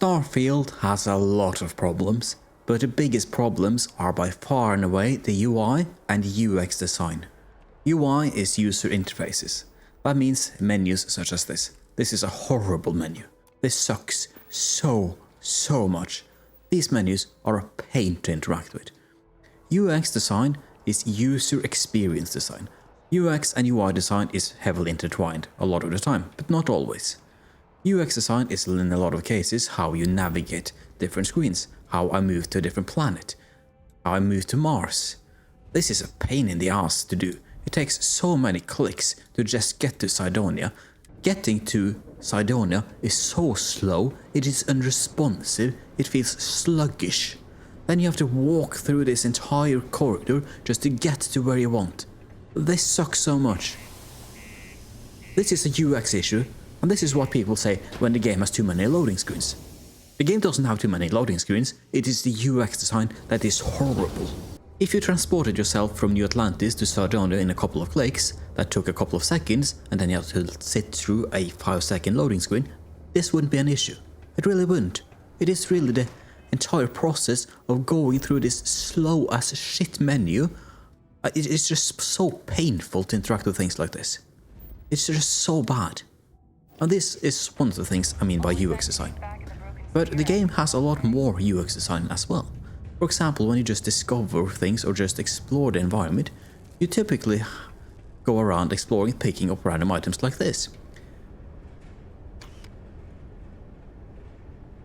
Starfield has a lot of problems, but the biggest problems are by far and away the UI and UX design. UI is user interfaces. That means menus such as this. This is a horrible menu. This sucks so much. These menus are a pain to interact with. UX design is user experience design. UX and UI design is heavily intertwined a lot of the time, but not always. UX design is in a lot of cases how you navigate different screens, how I move to a different planet, how I move to Mars. This is a pain in the ass to do. It takes so many clicks to just get to Cydonia. Getting to Cydonia is so slow, it is unresponsive, it feels sluggish. Then you have to walk through this entire corridor just to get to where you want. This sucks so much. This is a UX issue, and this is what people say when the game has too many loading screens. The game doesn't have too many loading screens, it is the UX design that is horrible. If you transported yourself from New Atlantis to Cydonia in a couple of clicks, that took a couple of seconds, and then you have to sit through a 5-second loading screen, this wouldn't be an issue. It really wouldn't. It is really the entire process of going through this slow as shit menu. It's just so painful to interact with things like this. It's just so bad. And this is one of the things I mean by UX design. But the game has a lot more UX design as well. For example, when you just discover things or just explore the environment, you typically go around exploring, picking up random items like this.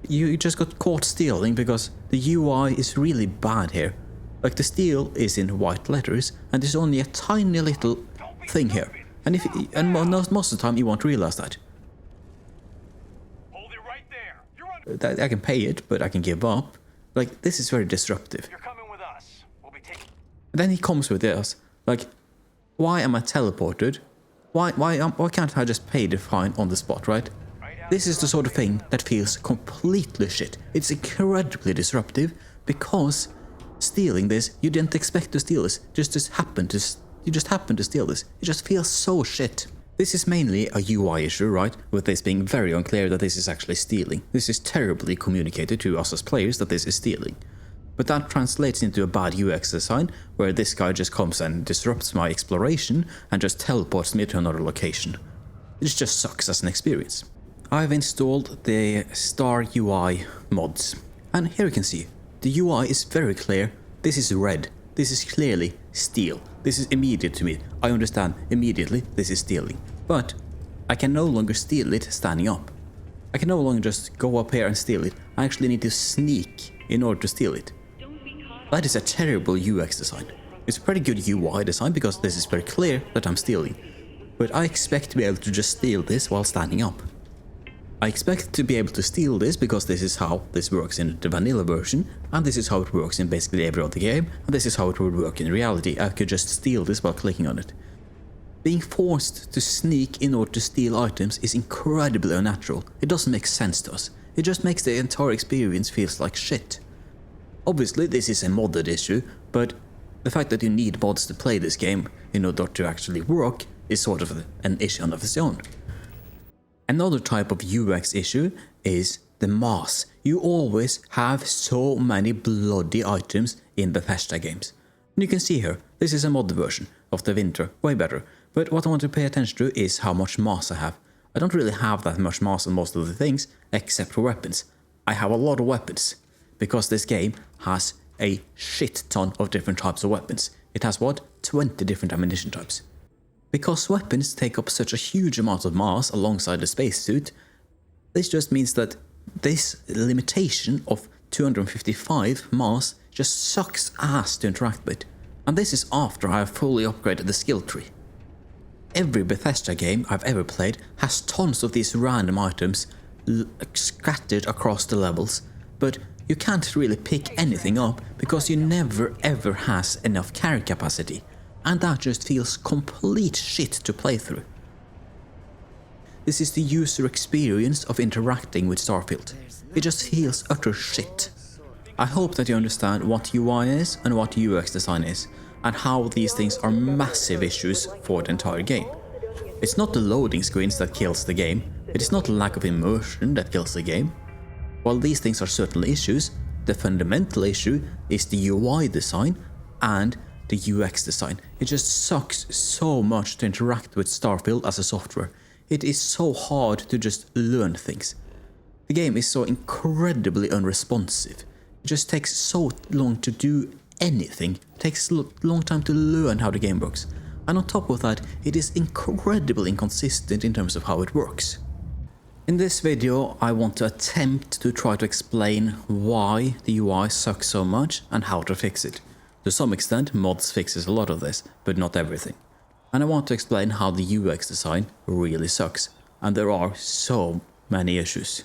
You just got caught stealing because the UI is really bad here. Like the steal is in white letters and there's only a tiny little thing here. And most of the time you won't realize that. Hold it right there. You're under. I can pay it, but I can give up. Like, this is very disruptive. You're coming with us. We'll be taking. Then he comes with this. Like, why am I teleported? Why can't I just pay the fine on the spot, right? This is the sort of thing that feels completely shit. It's incredibly disruptive because stealing this, you didn't expect to steal this. You just happened to steal this. It just feels so shit. This is mainly a UI issue, right? With this being very unclear that this is actually stealing. This is terribly communicated to us as players that this is stealing. But that translates into a bad UX design, where this guy just comes and disrupts my exploration and just teleports me to another location. It just sucks as an experience. I've installed the Star UI mods, and here you can see, the UI is very clear. This is red. This is clearly steal. This is immediate to me. I understand immediately this is stealing. But I can no longer steal it standing up. I can no longer just go up here and steal it. I actually need to sneak in order to steal it. That is a terrible UX design. It's a pretty good UI design because this is very clear that I'm stealing. But I expect to be able to just steal this while standing up. I expect to be able to steal this because this is how this works in the vanilla version, and this is how it works in basically every other game, and this is how it would work in reality. I could just steal this while clicking on it. Being forced to sneak in order to steal items is incredibly unnatural. It doesn't make sense to us. It just makes the entire experience feels like shit. Obviously this is a modded issue, but the fact that you need mods to play this game in order to actually work is sort of an issue of its own. Another type of UX issue is the mass. You always have so many bloody items in Bethesda games. And you can see here, this is a modded version of the winter, way better. But what I want to pay attention to is how much mass I have. I don't really have that much mass on most of the things, except for weapons. I have a lot of weapons, because this game has a shit ton of different types of weapons. It has what? 20 different ammunition types. Because weapons take up such a huge amount of mass alongside the spacesuit, this just means that this limitation of 255 mass just sucks ass to interact with. And this is after I have fully upgraded the skill tree. Every Bethesda game I've ever played has tons of these random items scattered across the levels, but you can't really pick anything up because you never ever has enough carry capacity. And that just feels complete shit to play through. This is the user experience of interacting with Starfield. It just feels utter shit. I hope that you understand what UI is and what UX design is, and how these things are massive issues for the entire game. It's not the loading screens that kills the game, it is not the lack of immersion that kills the game. While these things are certainly issues, the fundamental issue is the UI design and the UX design. It just sucks so much to interact with Starfield as a software. It is so hard to just learn things. The game is so incredibly unresponsive. It just takes so long to do anything. It takes a long time to learn how the game works. And on top of that, it is incredibly inconsistent in terms of how it works. In this video, I want to attempt to try to explain why the UI sucks so much and how to fix it. To some extent, mods fixes a lot of this, but not everything. And I want to explain how the UX design really sucks, and there are so many issues.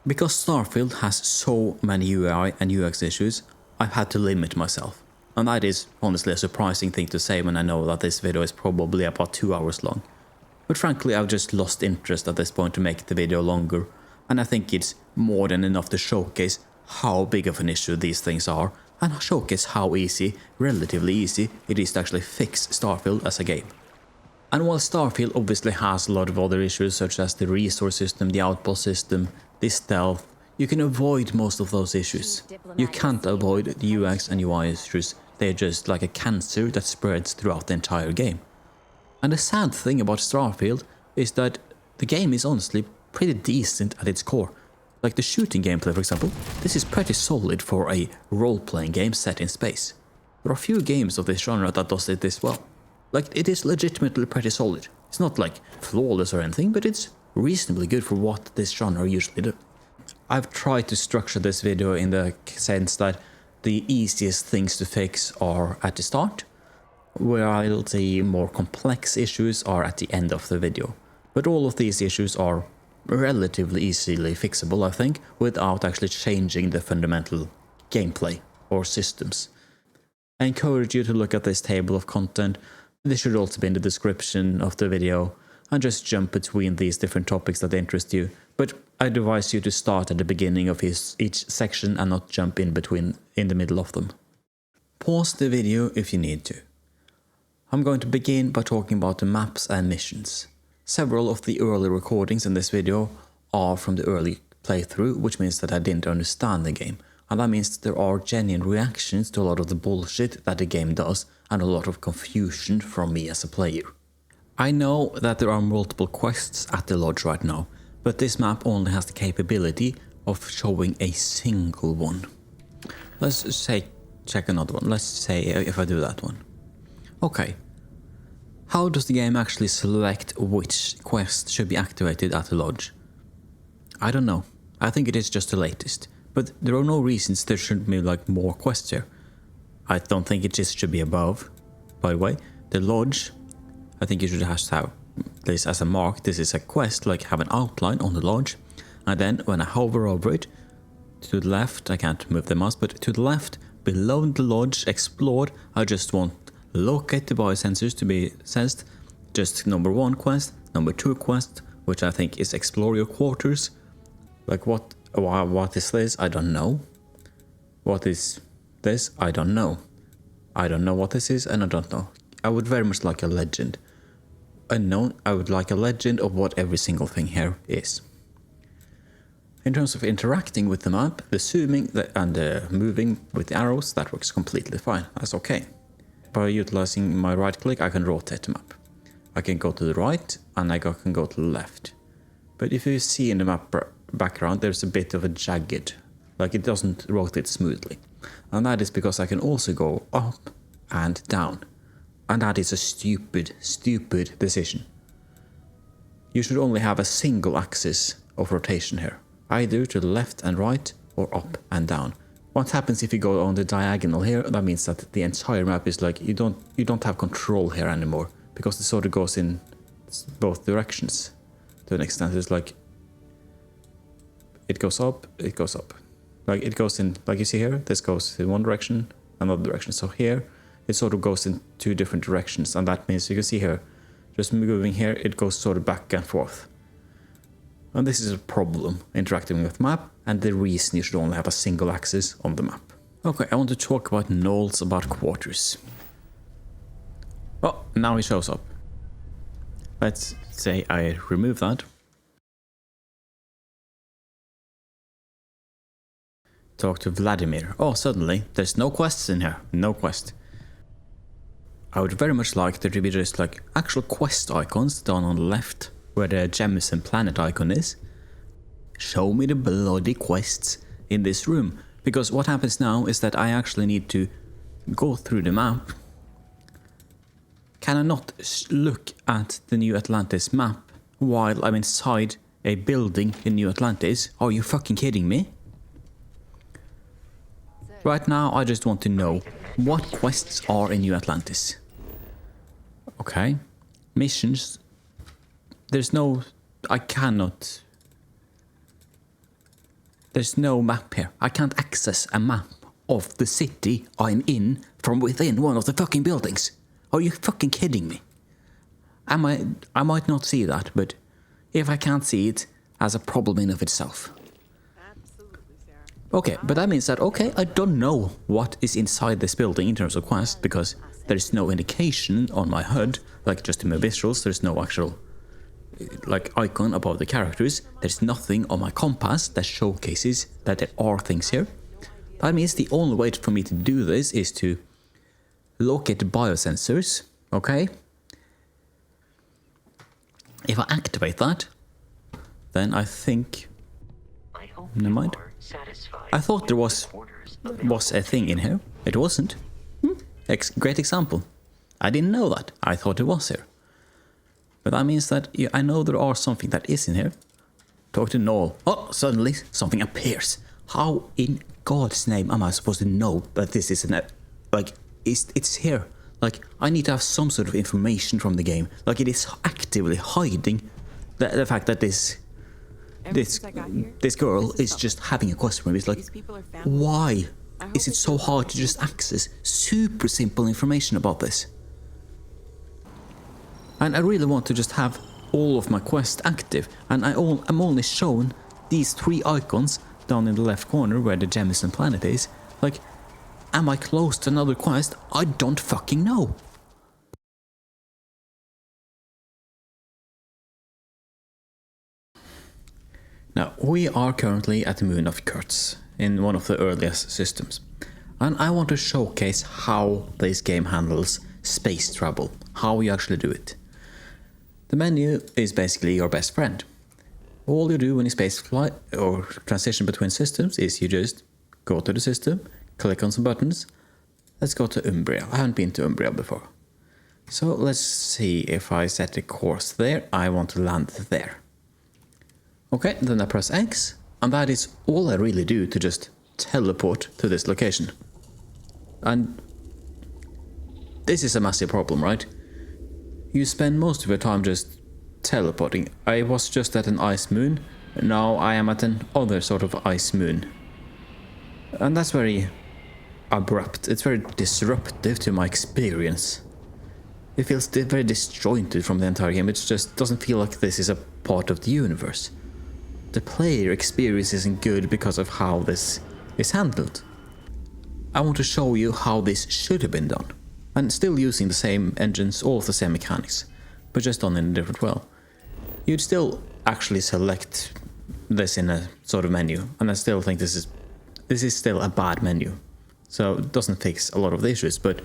Because Starfield has so many UI and UX issues, I've had to limit myself. And that is honestly a surprising thing to say when I know that this video is probably about 2 hours long. But frankly, I've just lost interest at this point to make the video longer, and I think it's more than enough to showcase how big of an issue these things are, and showcase how easy, relatively easy, it is to actually fix Starfield as a game. And while Starfield obviously has a lot of other issues such as the resource system, the outpost system, the stealth, you can avoid most of those issues. You can't avoid the UX and UI issues, they're just like a cancer that spreads throughout the entire game. And the sad thing about Starfield is that the game is honestly pretty decent at its core. Like the shooting gameplay, for example, this is pretty solid for a role-playing game set in space. There are few games of this genre that does it this well. Like, it is legitimately pretty solid. It's not like flawless or anything, but it's reasonably good for what this genre usually do. I've tried to structure this video in the sense that the easiest things to fix are at the start, while the more complex issues are at the end of the video. But all of these issues are relatively easily fixable, I think, without actually changing the fundamental gameplay or systems. I encourage you to look at this table of content. This should also be in the description of the video, and just jump between these different topics that interest you. But I'd advise you to start at the beginning of each section and not jump in the middle of them. Pause the video if you need to. I'm going to begin by talking about the maps and missions. Several of the early recordings in this video are from the early playthrough, which means that I didn't understand the game. And that means that there are genuine reactions to a lot of the bullshit that the game does, and a lot of confusion from me as a player. I know that there are multiple quests at the lodge right now, but this map only has the capability of showing a single one. Let's say check another one. Let's say if I do that one. Okay. How does the game actually select which quest should be activated at the lodge? I don't know. I think it is just the latest. But there are no reasons there should be like more quests here. I don't think it just should be above. By the way, the lodge, I think you should have this as a mark. This is a quest, like have an outline on the lodge. And then when I hover over it, to the left, I can't move the mouse, but to the left, below the lodge explored, I just want locate the biosensors to be sensed. Just number 1 quest, number 2 quest, which I think is explore your quarters. Like what is this? I don't know. What is this? I don't know. I don't know what this is, and I don't know. I would very much like a legend. I would like a legend of what every single thing here is. In terms of interacting with the map, the zooming and the moving with the arrows, that works completely fine. That's okay. By utilizing my right click, I can rotate the map. I can go to the right, and I can go to the left. But if you see in the map background, there's a bit of a jagged, like it doesn't rotate smoothly. And that is because I can also go up and down. And that is a stupid decision. You should only have a single axis of rotation here, either to the left and right or up and down. What happens if you go on the diagonal here? That means that the entire map is like you don't have control here anymore, because it sort of goes in both directions to an extent. It's like it goes up, like it goes in, like you see here, this goes in one direction, another direction. So here it sort of goes in 2 different directions, and that means you can see here, just moving here, it goes sort of back and forth. And this is a problem interacting with the map, and the reason you should only have a single axis on the map. Okay, I want to talk about nulls about quarters. Oh, now it shows up. Let's say I remove that. Talk to Vladimir. Oh, suddenly, there's no quests in here. No quest. I would very much like there to be just like actual quest icons down on the left where the Jemison planet icon is. Show me the bloody quests in this room. Because what happens now is that I actually need to go through the map. Can I not look at the New Atlantis map while I'm inside a building in New Atlantis? Are you fucking kidding me? Right now I just want to know what quests are in New Atlantis. Okay. Missions. There's no... I cannot... There's no map here. I can't access a map of the city I'm in from within one of the fucking buildings. Are you fucking kidding me? I might not see that, but if I can't see it, as a problem in of itself. Absolutely, Sarah. Okay, but that means that, okay, I don't know what is inside this building in terms of quest, because there's no indication on my HUD, like just in my visuals, there's no actual like icon above the characters. There's nothing on my compass that showcases that there are things here. That means the only way for me to do this is to locate the biosensors, okay? If I activate that, then I think... Never mind. I thought there was a thing in here. It wasn't. Great example. I didn't know that. I thought it was here. But that means that I know there are something that is in here. Talk to Noel. Oh, suddenly something appears. How in God's name am I supposed to know that this is it's here? Like, I need to have some sort of information from the game. Like, it is actively hiding the fact that this girl is just having a quest for me. It's like, why is it so hard to just access super simple information about this? And I really want to just have all of my quests active, and I'm only shown these 3 icons down in the left corner where the Jemison planet is. Like, am I close to another quest? I don't fucking know. Now, we are currently at the moon of Kurtz, in one of the earliest systems. And I want to showcase how this game handles space travel, how you actually do it. The menu is basically your best friend. All you do when you space fly or transition between systems is you just go to the system, click on some buttons. Let's go to Umbria. I haven't been to Umbria before. So let's see if I set a course there. I want to land there. Okay, then I press X, and that is all I really do to just teleport to this location. And this is a massive problem, right? You spend most of your time just teleporting. I was just at an ice moon, now I am at an other sort of ice moon. And that's very abrupt, it's very disruptive to my experience. It feels very disjointed from the entire game, it just doesn't feel like this is a part of the universe. The player experience isn't good because of how this is handled. I want to show you how this should have been done. And still using the same engines, all of the same mechanics, but just done in a different way. You'd still actually select this in a sort of menu, and I still think this is still a bad menu. So it doesn't fix a lot of the issues, but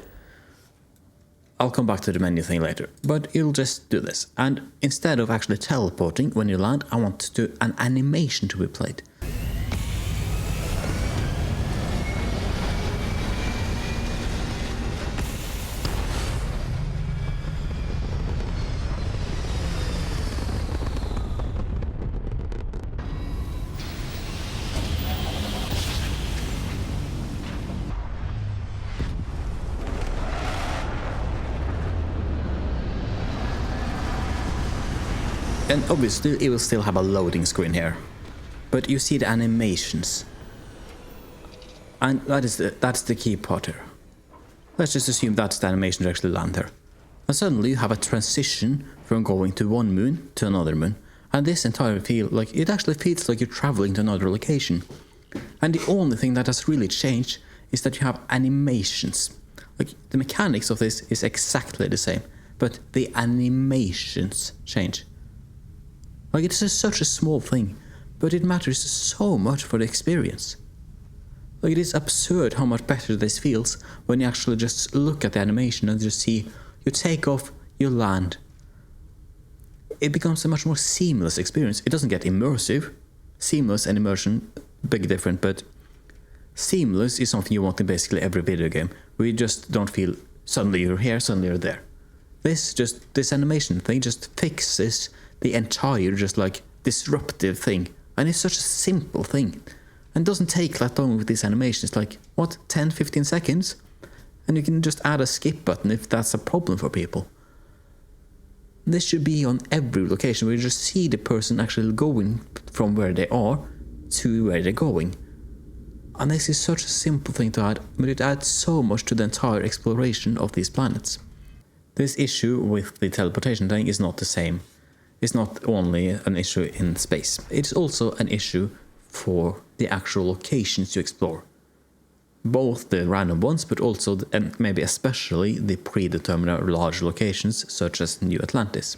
I'll come back to the menu thing later. But you'll just do this, and instead of actually teleporting when you land, I want an animation to be played. And obviously it will still have a loading screen here, but you see the animations, and that's the key part here. Let's just assume that's the animation to actually land here, and suddenly you have a transition from going to one moon to another moon, and this entire it actually feels like you're traveling to another location. And the only thing that has really changed is that you have animations. Like, the mechanics of this is exactly the same, but the animations change. Like, it's just such a small thing, but it matters so much for the experience. Like, it is absurd how much better this feels when you actually just look at the animation and just see you take off, you land. It becomes a much more seamless experience. It doesn't get immersive. Seamless and immersion, big different, but seamless is something you want in basically every video game, where you just don't feel suddenly you're here, suddenly you're there. This animation thing just fixes the entire just like disruptive thing, and it's such a simple thing, and doesn't take that long with this animation. It's like, what, 10-15 seconds? And you can just add a skip button if that's a problem for people. This should be on every location where you just see the person actually going from where they are to where they're going. And this is such a simple thing to add, but it adds so much to the entire exploration of these planets. This issue with the teleportation thing is not the same. It's not only an issue in space, it's also an issue for the actual locations you explore. Both the random ones, but also, and maybe especially, the predetermined large locations such as New Atlantis.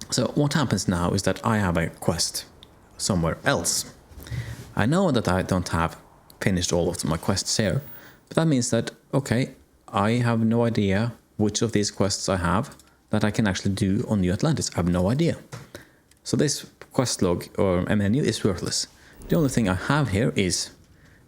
So what happens now is that I have a quest somewhere else. I know that I don't have finished all of my quests here, but that means that, okay, I have no idea which of these quests I have that I can actually do on New Atlantis. I have no idea. So this quest log or a menu is worthless. The only thing I have here is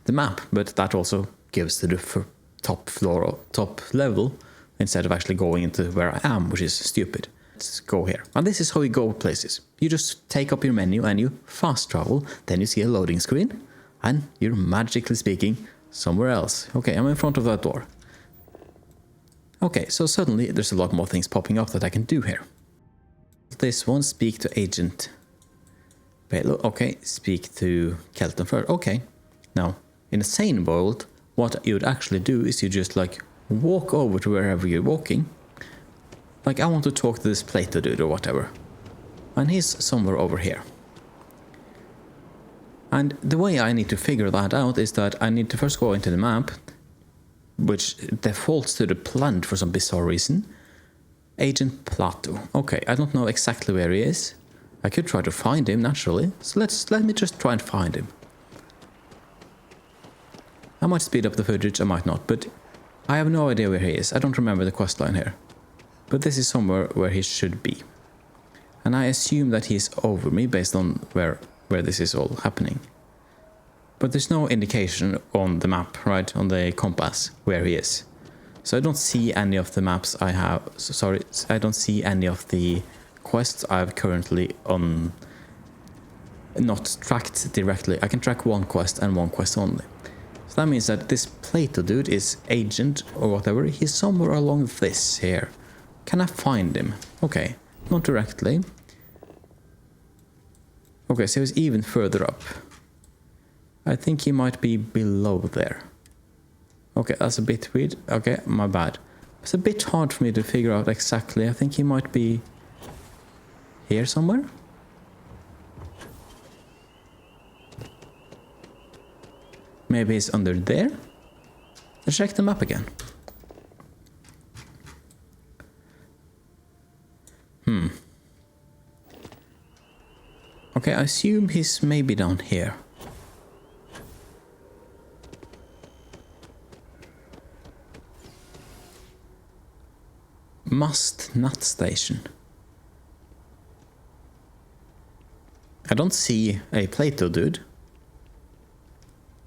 the map, but that also gives to the top floor or top level instead of actually going into where I am, which is stupid. Let's go here. And this is how you go places. You just take up your menu and you fast travel, then you see a loading screen, and you're magically speaking somewhere else. Okay, I'm in front of that door. Okay, so suddenly there's a lot more things popping up that I can do here. This one, speak to Agent Balo. Okay, speak to Kelton first. Okay, now in a sane world, what you'd actually do is you just like walk over to wherever you're walking. Like, I want to talk to this Plato dude or whatever, and he's somewhere over here. And the way I need to figure that out is that I need to first go into the map, which defaults to the planet for some bizarre reason. Agent Plato. Okay, I don't know exactly where he is. I could try to find him naturally, so let me just try and find him. I might speed up the footage, I might not, but I have no idea where he is. I don't remember the questline here. But this is somewhere where he should be. And I assume that he's over me based on where this is all happening. But there's no indication on the map, right, on the compass, where he is. So I don't see any of the maps I have, sorry, I don't see any of the quests I have currently on, not tracked directly. I can track one quest and one quest only. So that means that this Plato dude is agent or whatever, he's somewhere along this here. Can I find him? Okay, not directly. Okay, so he's even further up. I think he might be below there. Okay, that's a bit weird. Okay, my bad. It's a bit hard for me to figure out exactly. I think he might be here somewhere. Maybe he's under there. Let's check the map again. Okay, I assume he's maybe down here. Must not station. I don't see a Plato dude.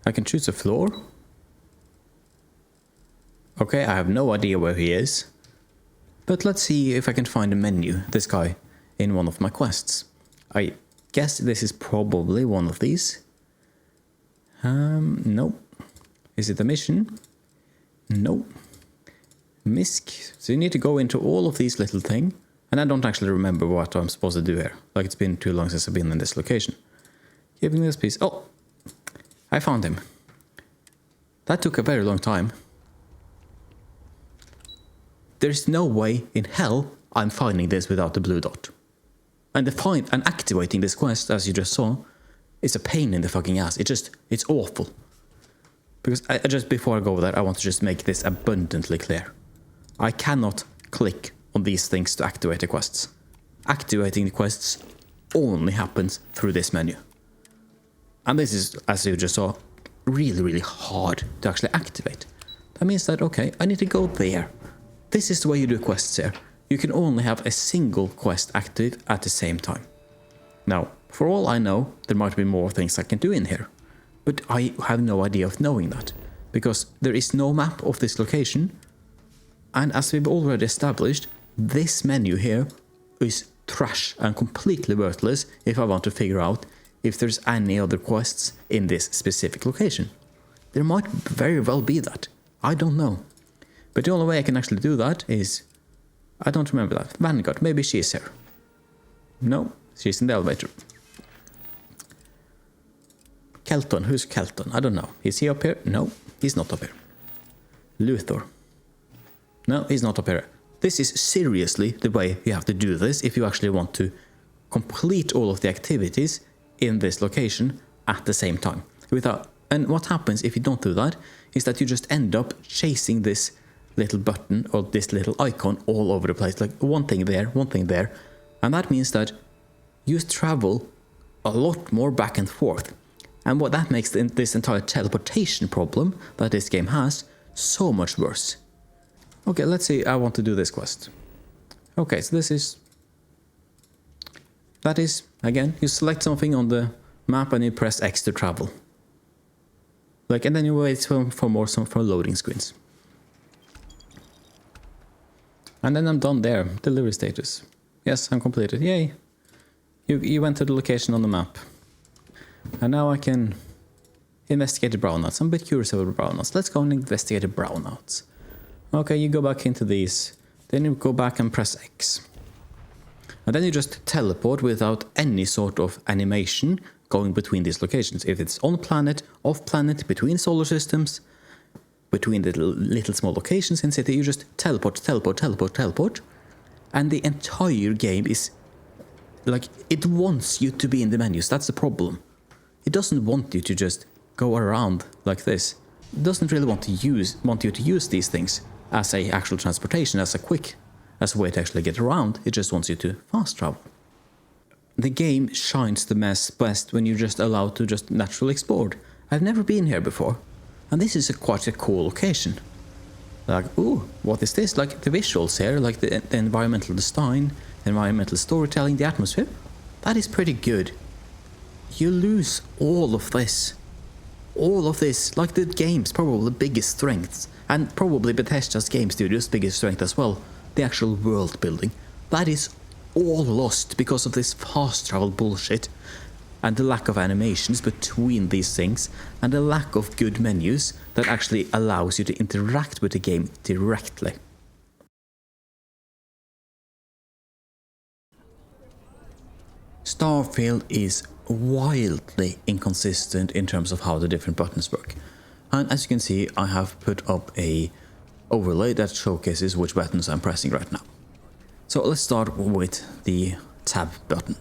I can choose a floor. Okay, I have no idea where he is. But let's see if I can find a menu, this guy, in one of my quests. I guess this is probably one of these. No. Is it a mission? No. MISC. So you need to go into all of these little things. And I don't actually remember what I'm supposed to do here. Like, it's been too long since I've been in this location. Giving this piece. Oh! I found him. That took a very long time. There's no way in hell I'm finding this without the blue dot. And activating this quest, as you just saw, is a pain in the fucking ass. It's awful. Because just before I go there, I want to just make this abundantly clear. I cannot click on these things to activate the quests. Activating the quests only happens through this menu. And this is, as you just saw, really, really hard to actually activate. That means that, okay, I need to go there. This is the way you do quests here. You can only have a single quest active at the same time. Now, for all I know, there might be more things I can do in here. But I have no idea of knowing that, because there is no map of this location. And as we've already established, this menu here is trash and completely worthless if I want to figure out if there's any other quests in this specific location. There might very well be that. I don't know. But the only way I can actually do that is... I don't remember that. Vanguard, maybe she's here. No, she's in the elevator. Kelton, who's Kelton? I don't know. Is he up here? No, he's not up here. Luthor. No, he's not up here. This is seriously the way you have to do this if you actually want to complete all of the activities in this location at the same time. And what happens if you don't do that is that you just end up chasing this little button or this little icon all over the place, like one thing there, and that means that you travel a lot more back and forth. And what that makes this entire teleportation problem that this game has so much worse. Okay, let's see, I want to do this quest. Okay, so that is, again, you select something on the map and you press X to travel. And then you wait for loading screens. And then I'm done there, delivery status. Yes, I'm completed, yay. You went to the location on the map. And now I can investigate the brownouts. I'm a bit curious about the brownouts. Let's go and investigate the brownouts. Okay, you go back into these. Then you go back and press X. And then you just teleport without any sort of animation going between these locations. If it's on planet, off planet, between solar systems, between the little small locations in city, you just teleport. And the entire game is like, it wants you to be in the menus. That's the problem. It doesn't want you to just go around like this. It doesn't really want you to use these things as a actual transportation, as a way to actually get around. It just wants you to fast travel. The game shines the best when you're just allowed to just naturally explore. I've never been here before, and this is quite a cool location. Like, ooh, what is this? Like the visuals here, like the environmental design, environmental storytelling, the atmosphere, that is pretty good. You lose all of this, like the game's probably biggest strengths, and probably Bethesda's game studio's biggest strength as well, the actual world building. That is all lost because of this fast travel bullshit, and the lack of animations between these things, and the lack of good menus that actually allows you to interact with the game directly. Starfield is wildly inconsistent in terms of how the different buttons work. And as you can see, I have put up a overlay that showcases which buttons I'm pressing right now. So let's start with the tab button.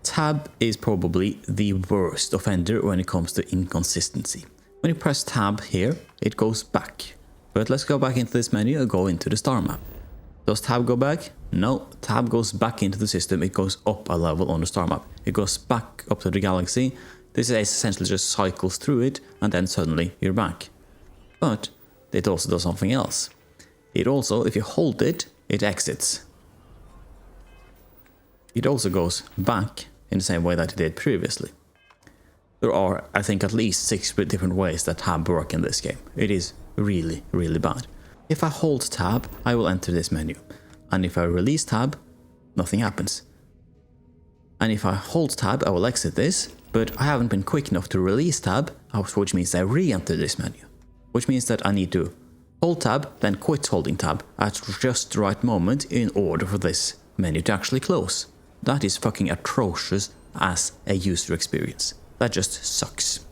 Tab is probably the worst offender when it comes to inconsistency. When you press tab here, it goes back. But let's go back into this menu and go into the star map. Does tab go back? No, tab goes back into the system. It goes up a level on the star map. It goes back up to the galaxy. This is essentially just cycles through it, and then suddenly you're back. But it also does something else. It also, if you hold it, it exits. It also goes back in the same way that it did previously. There are, I think, at least 6 different ways that tab work in this game. It is really, really bad. If I hold tab, I will enter this menu. And if I release tab, nothing happens. And if I hold tab, I will exit this, but I haven't been quick enough to release tab, which means I re-enter this menu. Which means that I need to hold tab, then quit holding tab at just the right moment in order for this menu to actually close. That is fucking atrocious as a user experience. That just sucks.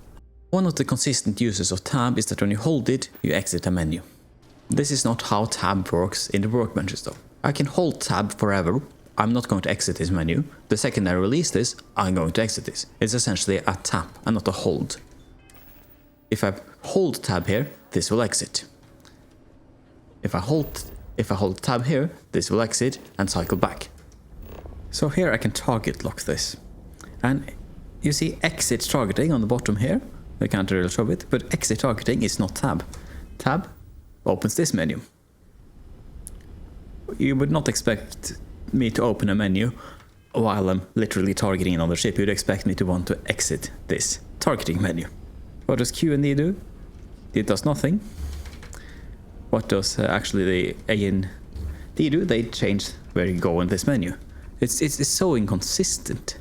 One of the consistent uses of tab is that when you hold it, you exit a menu. This is not how tab works in the workbenches though. I can hold tab forever. I'm not going to exit this menu. The second I release this, I'm going to exit this. It's essentially a tap and not a hold. If I hold tab here, this will exit. If I hold tab here, this will exit and cycle back. So here I can target lock this. And you see exit targeting on the bottom here. I can't really show it, but exit targeting is not tab. Tab opens this menu. You would not expect me to open a menu while I'm literally targeting another ship. You'd expect me to want to exit this targeting menu. What does Q and E do? It does nothing. What does actually the A and D do? They change where you go in this menu. It's so inconsistent,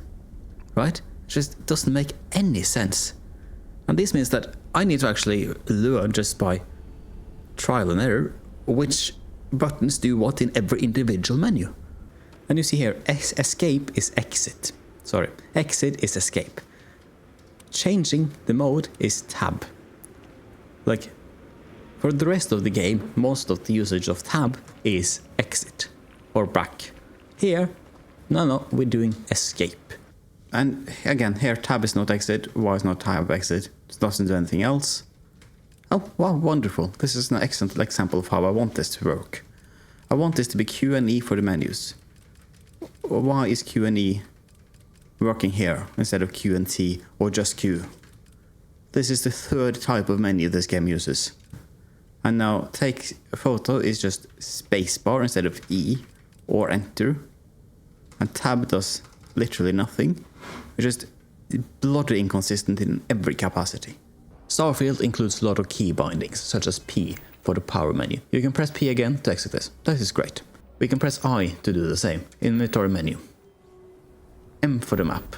right? It just doesn't make any sense. And this means that I need to actually learn just by trial and error which buttons do what in every individual menu. And you see here, escape is exit. Sorry, exit is escape. Changing the mode is tab. Like, for the rest of the game, most of the usage of tab is exit or back. Here, no, we're doing escape. And again, here tab is not exit. Why is not tab exit? It doesn't do anything else. Oh, wow, wonderful. This is an excellent example of how I want this to work. I want this to be Q and E for the menus. Why is Q and E working here instead of Q and T or just Q? This is the third type of menu this game uses. And now take a photo is just spacebar instead of E or enter. And tab does literally nothing. It's just bloody inconsistent in every capacity. Starfield includes a lot of key bindings, such as P for the power menu. You can press P again to exit this. That is great. We can press I to do the same. Inventory menu. M for the map.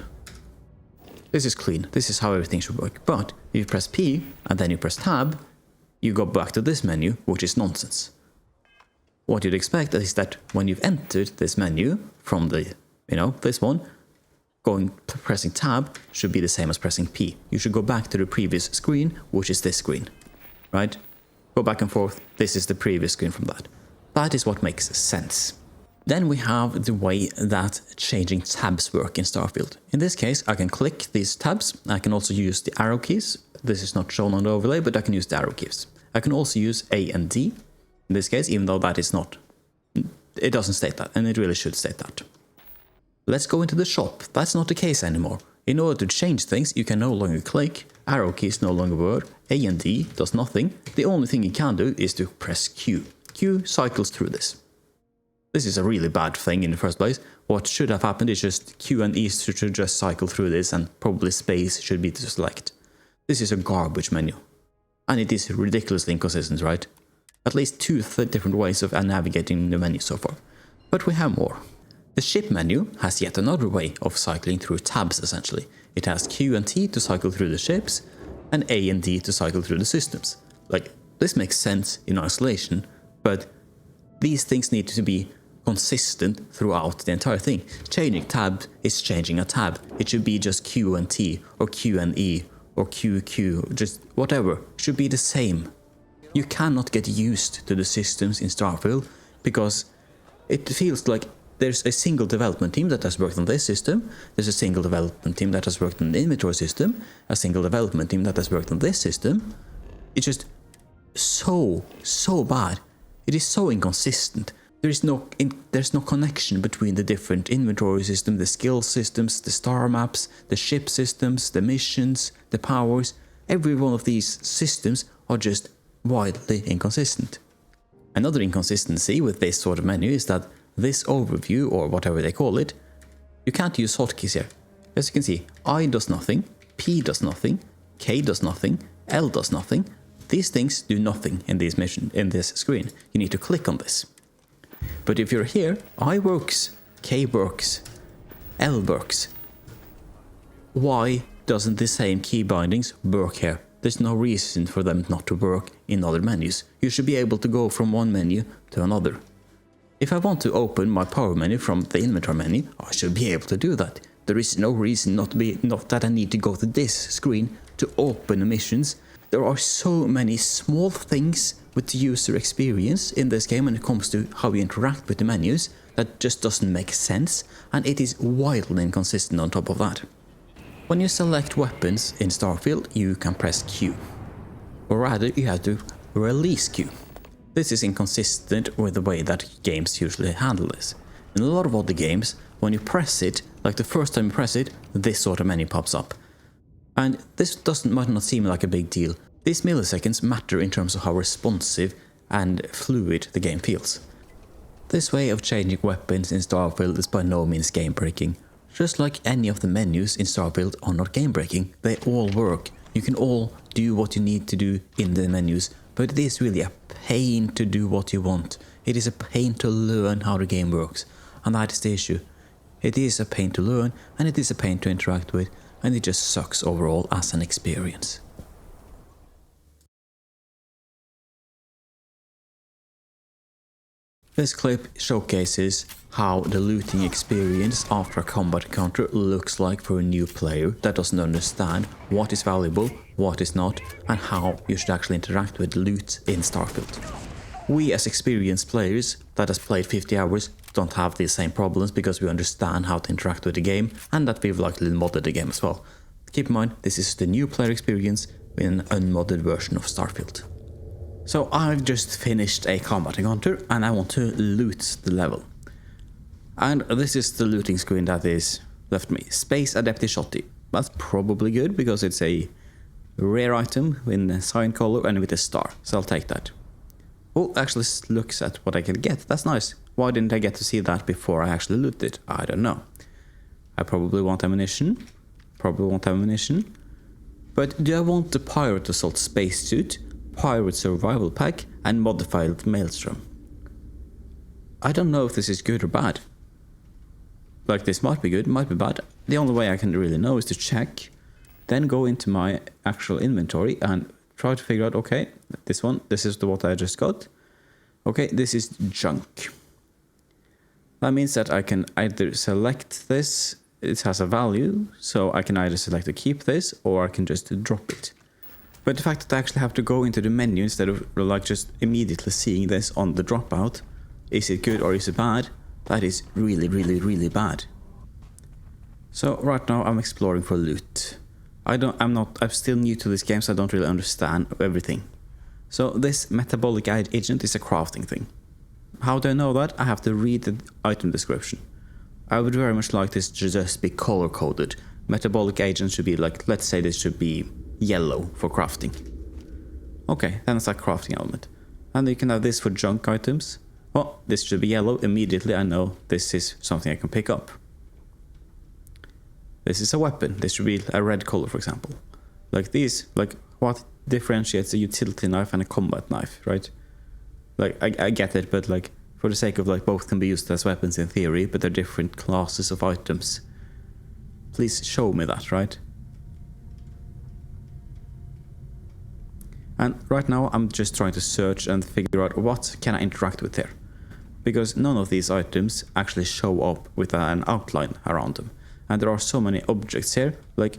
This is clean. This is how everything should work. But if you press P and then you press tab, you go back to this menu, which is nonsense. What you'd expect is that when you've entered this menu from the, this one, pressing tab should be the same as pressing P. You should go back to the previous screen, which is this screen, right? Go back and forth. This is the previous screen from that. That is what makes sense. Then we have the way that changing tabs work in Starfield. In this case, I can click these tabs. I can also use the arrow keys. This is not shown on the overlay, but I can use the arrow keys. I can also use A and D in this case, even though that is not. It doesn't state that, and it really should state that. Let's go into the shop. That's not the case anymore. In order to change things, you can no longer click. Arrow keys no longer work. A and D does nothing. The only thing you can do is to press Q. Q cycles through this. This is a really bad thing in the first place. What should have happened is just Q and E should just cycle through this, and probably space should be to select. This is a garbage menu. And it is ridiculously inconsistent, right? At least two different ways of navigating the menu so far. But we have more. The ship menu has yet another way of cycling through tabs, essentially. It has Q and T to cycle through the ships, and A and D to cycle through the systems. Like, this makes sense in isolation, but these things need to be consistent throughout the entire thing. Changing tab is changing a tab. It should be just Q and T, or Q and E, or QQ, just whatever. It should be the same. You cannot get used to the systems in Starfield, because it feels like there's a single development team that has worked on this system, there's a single development team that has worked on the inventory system, a single development team that has worked on this system. It's just so bad. It is so inconsistent. There's no connection between the different inventory systems, the skill systems, the star maps, the ship systems, the missions, the powers. Every one of these systems are just wildly inconsistent. Another inconsistency with this sort of menu is that this overview, or whatever they call it, you can't use hotkeys here. As you can see, I does nothing, P does nothing, K does nothing, L does nothing. These things do nothing in this screen. You need to click on this. But if you're here, I works, K works, L works. Why doesn't the same key bindings work here? There's no reason for them not to work in other menus. You should be able to go from one menu to another. If I want to open my power menu from the inventory menu, I should be able to do that. There is no reason not that I need to go to this screen to open the missions. There are so many small things with the user experience in this game when it comes to how you interact with the menus that just doesn't make sense, and it is wildly inconsistent on top of that. When you select weapons in Starfield, you can press Q, or rather you have to release Q. This is inconsistent with the way that games usually handle this. In a lot of other games, when you press it, like the first time you press it, this sort of menu pops up. And this might not seem like a big deal. These milliseconds matter in terms of how responsive and fluid the game feels. This way of changing weapons in Starfield is by no means game breaking. Just like any of the menus in Starfield are not game breaking, they all work. You can all do what you need to do in the menus, but it is really a pain to do what you want. It is a pain to learn how the game works, and that is the issue. It is a pain to learn, and it is a pain to interact with, and it just sucks overall as an experience. This clip showcases how the looting experience after a combat encounter looks like for a new player that doesn't understand what is valuable, what is not, and how you should actually interact with loot in Starfield. We as experienced players that has played 50 hours don't have these same problems because we understand how to interact with the game and that we've likely modded the game as well. Keep in mind, this is the new player experience in an unmodded version of Starfield. So I've just finished a combat encounter and I want to loot the level. And this is the looting screen that is left me. Space Adepti Shotty. That's probably good because it's a rare item in a cyan color and with a star. So I'll take that. Oh, actually looks at what I can get. That's nice. Why didn't I get to see that before I actually looted it? I don't know. I probably want ammunition. But do I want the Pirate Assault spacesuit, Pirate Survival Pack, and Modified Maelstrom? I don't know if this is good or bad. Like, this might be good, might be bad. The only way I can really know is to check, then go into my actual inventory and try to figure out, okay, this is what I just got. Okay, this is junk. That means that I can either select this, it has a value, so I can either select to keep this, or I can just drop it. But the fact that I actually have to go into the menu instead of like just immediately seeing this on the dropout, is it good or is it bad? That is really, really, really bad. So right now I'm exploring for loot. I'm still new to this game, so I don't really understand everything. So this metabolic agent is a crafting thing. How do I know that? I have to read the item description. I would very much like this to just be color coded. Metabolic agent should be like, let's say this should be yellow for crafting. Okay, then it's a crafting element. And you can have this for junk items. Oh, this should be yellow. Immediately I know this is something I can pick up. This is a weapon. This should be a red color, for example. Like these, like what differentiates a utility knife and a combat knife, right? Like I get it, but like for the sake of like both can be used as weapons in theory, but they're different classes of items. Please show me that, right? And right now I'm just trying to search and figure out what can I interact with here. Because none of these items actually show up with an outline around them. And there are so many objects here, like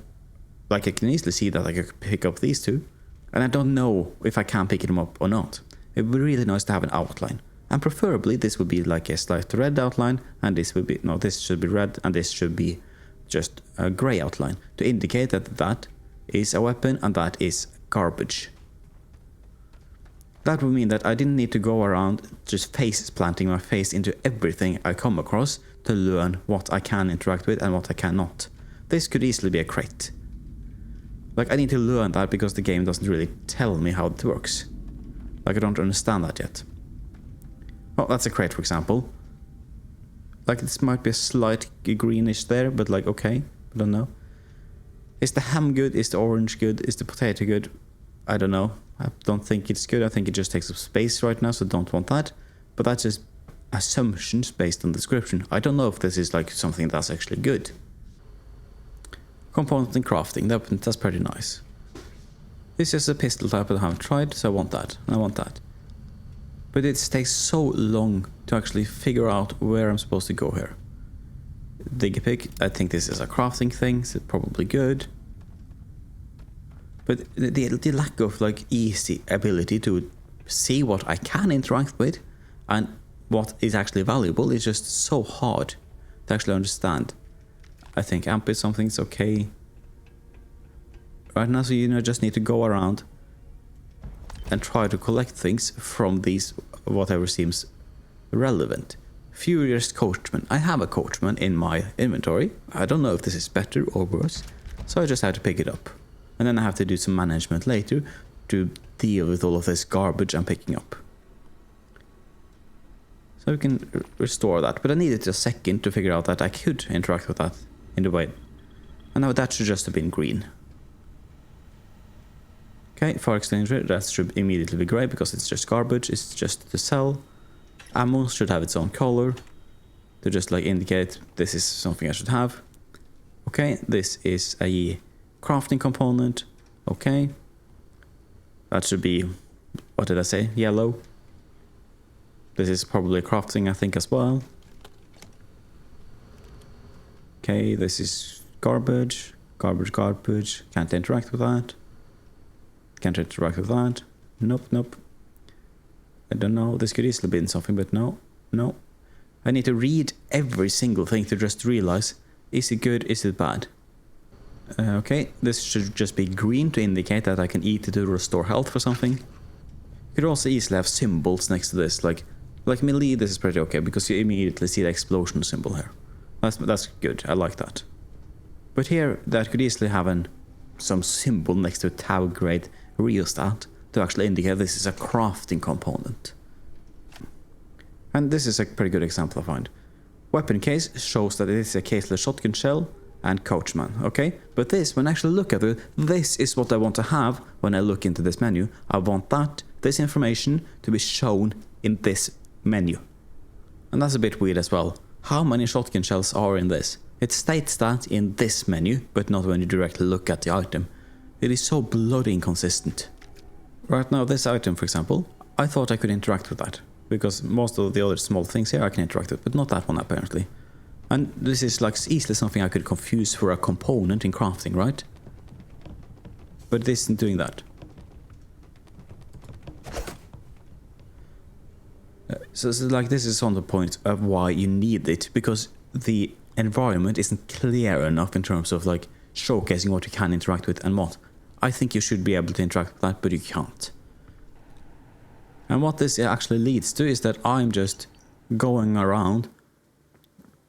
I can easily see that I could pick up these two. And I don't know if I can pick them up or not. It would be really nice to have an outline. And preferably this would be like a slight red outline, and this would be, no, this should be red, and this should be just a grey outline. To indicate that that is a weapon and that is garbage. That would mean that I didn't need to go around just planting my face into everything I come across to learn what I can interact with and what I cannot. This could easily be a crate. Like, I need to learn that because the game doesn't really tell me how it works. Like, I don't understand that yet. Oh, that's a crate, for example. Like, this might be a slight greenish there, but like, okay, I don't know. Is the ham good? Is the orange good? Is the potato good? I don't know. I don't think it's good. I think it just takes up space right now, so don't want that. But that's just assumptions based on description. I don't know if this is like something that's actually good. Component and crafting, that's pretty nice. This is a pistol type that I haven't tried, so I want that. And I want that. But it takes so long to actually figure out where I'm supposed to go here. Dig-a-pig, I think this is a crafting thing, so it's probably good. But the lack of like easy ability to see what I can interact with and what is actually valuable is just so hard to actually understand. I think amp is something that's okay. Right now, so just need to go around and try to collect things from these, whatever seems relevant. Furious Coachman. I have a Coachman in my inventory. I don't know if this is better or worse, so I just had to pick it up. And then I have to do some management later to deal with all of this garbage I'm picking up. So we can restore that, but I needed a second to figure out that I could interact with that in the way. And now that should just have been green. Okay, fire extinguisher, that should immediately be grey because it's just garbage, it's just to sell. Ammo should have its own color to just like indicate this is something I should have. Okay, this is a crafting component. Okay, that should be, what did I say, yellow. This is probably crafting, I think, as well. Okay, this is garbage, garbage. Can't interact with that. Can't interact with that. Nope. I don't know, this could easily be in something, but no. I need to read every single thing to just realize, is it good, is it bad? Okay, this should just be green to indicate that I can eat it to restore health for something. You could also easily have symbols next to this, like melee, this is pretty okay, because you immediately see the explosion symbol here. That's good, I like that. But here, that could easily have some symbol next to a tab grade rheostat to actually indicate this is a crafting component. And this is a pretty good example I find. Weapon case shows that it is a caseless shotgun shell and coachman, okay? But this, when I actually look at it, this is what I want to have when I look into this menu. I want this information to be shown in this menu. And that's a bit weird as well. How many shotgun shells are in this? It states that in this menu, but not when you directly look at the item. It is so bloody inconsistent. Right now, this item, for example, I thought I could interact with that, because most of the other small things here I can interact with, but not that one apparently. And this is like easily something I could confuse for a component in crafting, right? But this isn't doing that. So like this is on the point of why you need it, because the environment isn't clear enough in terms of like showcasing what you can interact with and what. I think you should be able to interact with that, but you can't. And what this actually leads to is that I'm just going around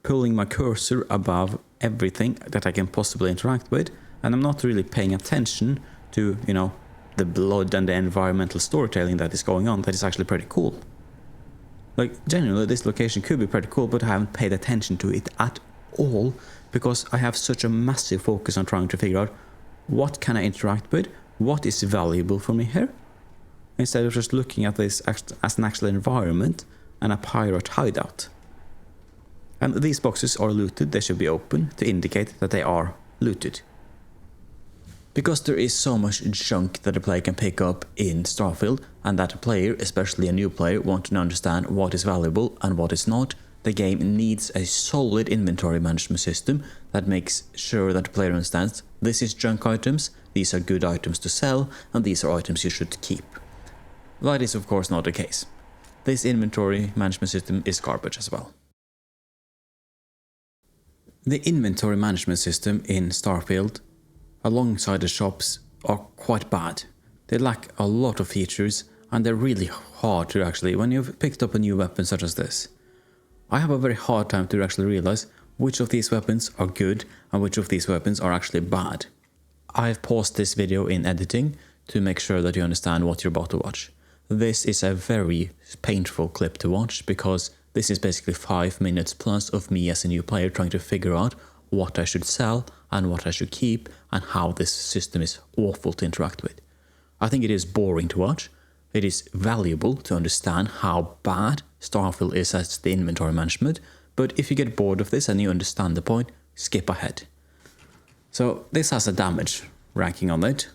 pulling my cursor above everything that I can possibly interact with, and I'm not really paying attention to, you know, the blood and the environmental storytelling that is going on. That is actually pretty cool. Like, genuinely, this location could be pretty cool, but I haven't paid attention to it at all, because I have such a massive focus on trying to figure out what can I interact with, what is valuable for me here, instead of just looking at this as an actual environment and a pirate hideout. And these boxes are looted, they should be open to indicate that they are looted. Because there is so much junk that a player can pick up in Starfield, and that a player, especially a new player, wants to understand what is valuable and what is not, the game needs a solid inventory management system that makes sure that the player understands this is junk items, these are good items to sell, and these are items you should keep. That is of course not the case. This inventory management system is garbage as well. The inventory management system in Starfield, alongside the shops, are quite bad. They lack a lot of features, and they're really hard to actually, when you've picked up a new weapon such as this, I have a very hard time to actually realize which of these weapons are good and which of these weapons are actually bad. I've paused this video in editing to make sure that you understand what you're about to watch. This is a very painful clip to watch, because this is basically 5 minutes plus of me as a new player trying to figure out what I should sell and what I should keep, and how this system is awful to interact with. I think it is boring to watch. It is valuable to understand how bad Starfield is at the inventory management, but if you get bored of this and you understand the point, skip ahead. So this has a damage ranking on it,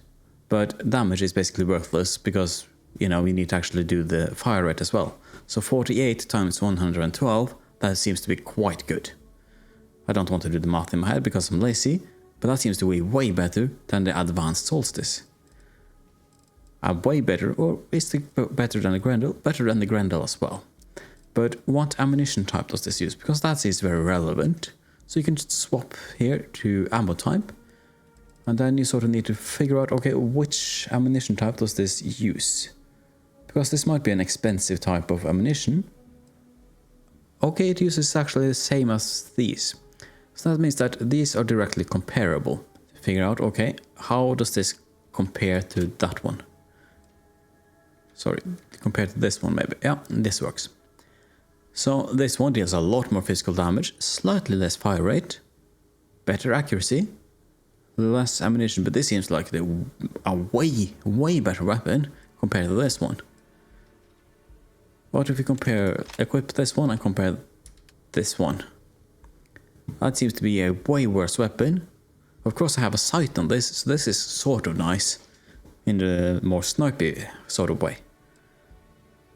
but damage is basically worthless because, you know, we need to actually do the fire rate as well. So 48 times 112, that seems to be quite good. I don't want to do the math in my head because I'm lazy, but that seems to be way better than the advanced solstice. Way better, or is it better than the Grendel? Better than the Grendel as well. But what ammunition type does this use? Because that is very relevant. So you can just swap here to ammo type, and then you sort of need to figure out, okay, which ammunition type does this use? Because this might be an expensive type of ammunition. Okay, it uses actually the same as these. So that means that these are directly comparable. Figure out, okay, how does this compared to that one. Sorry, compared to this one maybe. Yeah, this works. So this one deals a lot more physical damage, slightly less fire rate, better accuracy, less ammunition, but this seems like a way better weapon compared to this one. What if we equip this one and compare this one? That seems to be a way worse weapon. Of course I have a sight on this, so this is sort of nice in the more snipey sort of way.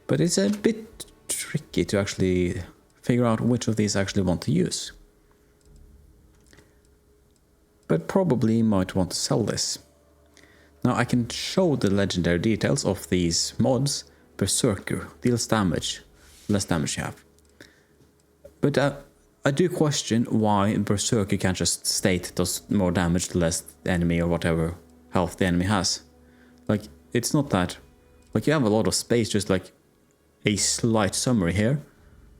But it's a bit tricky to actually figure out which of these I actually want to use. But probably might want to sell this. Now I can show the legendary details of these mods. Berserker deals damage, less damage you have. But I do question why Berserker can't just state it does more damage the less the enemy or whatever health the enemy has. Like, it's not that. Like, you have a lot of space, just like a slight summary here.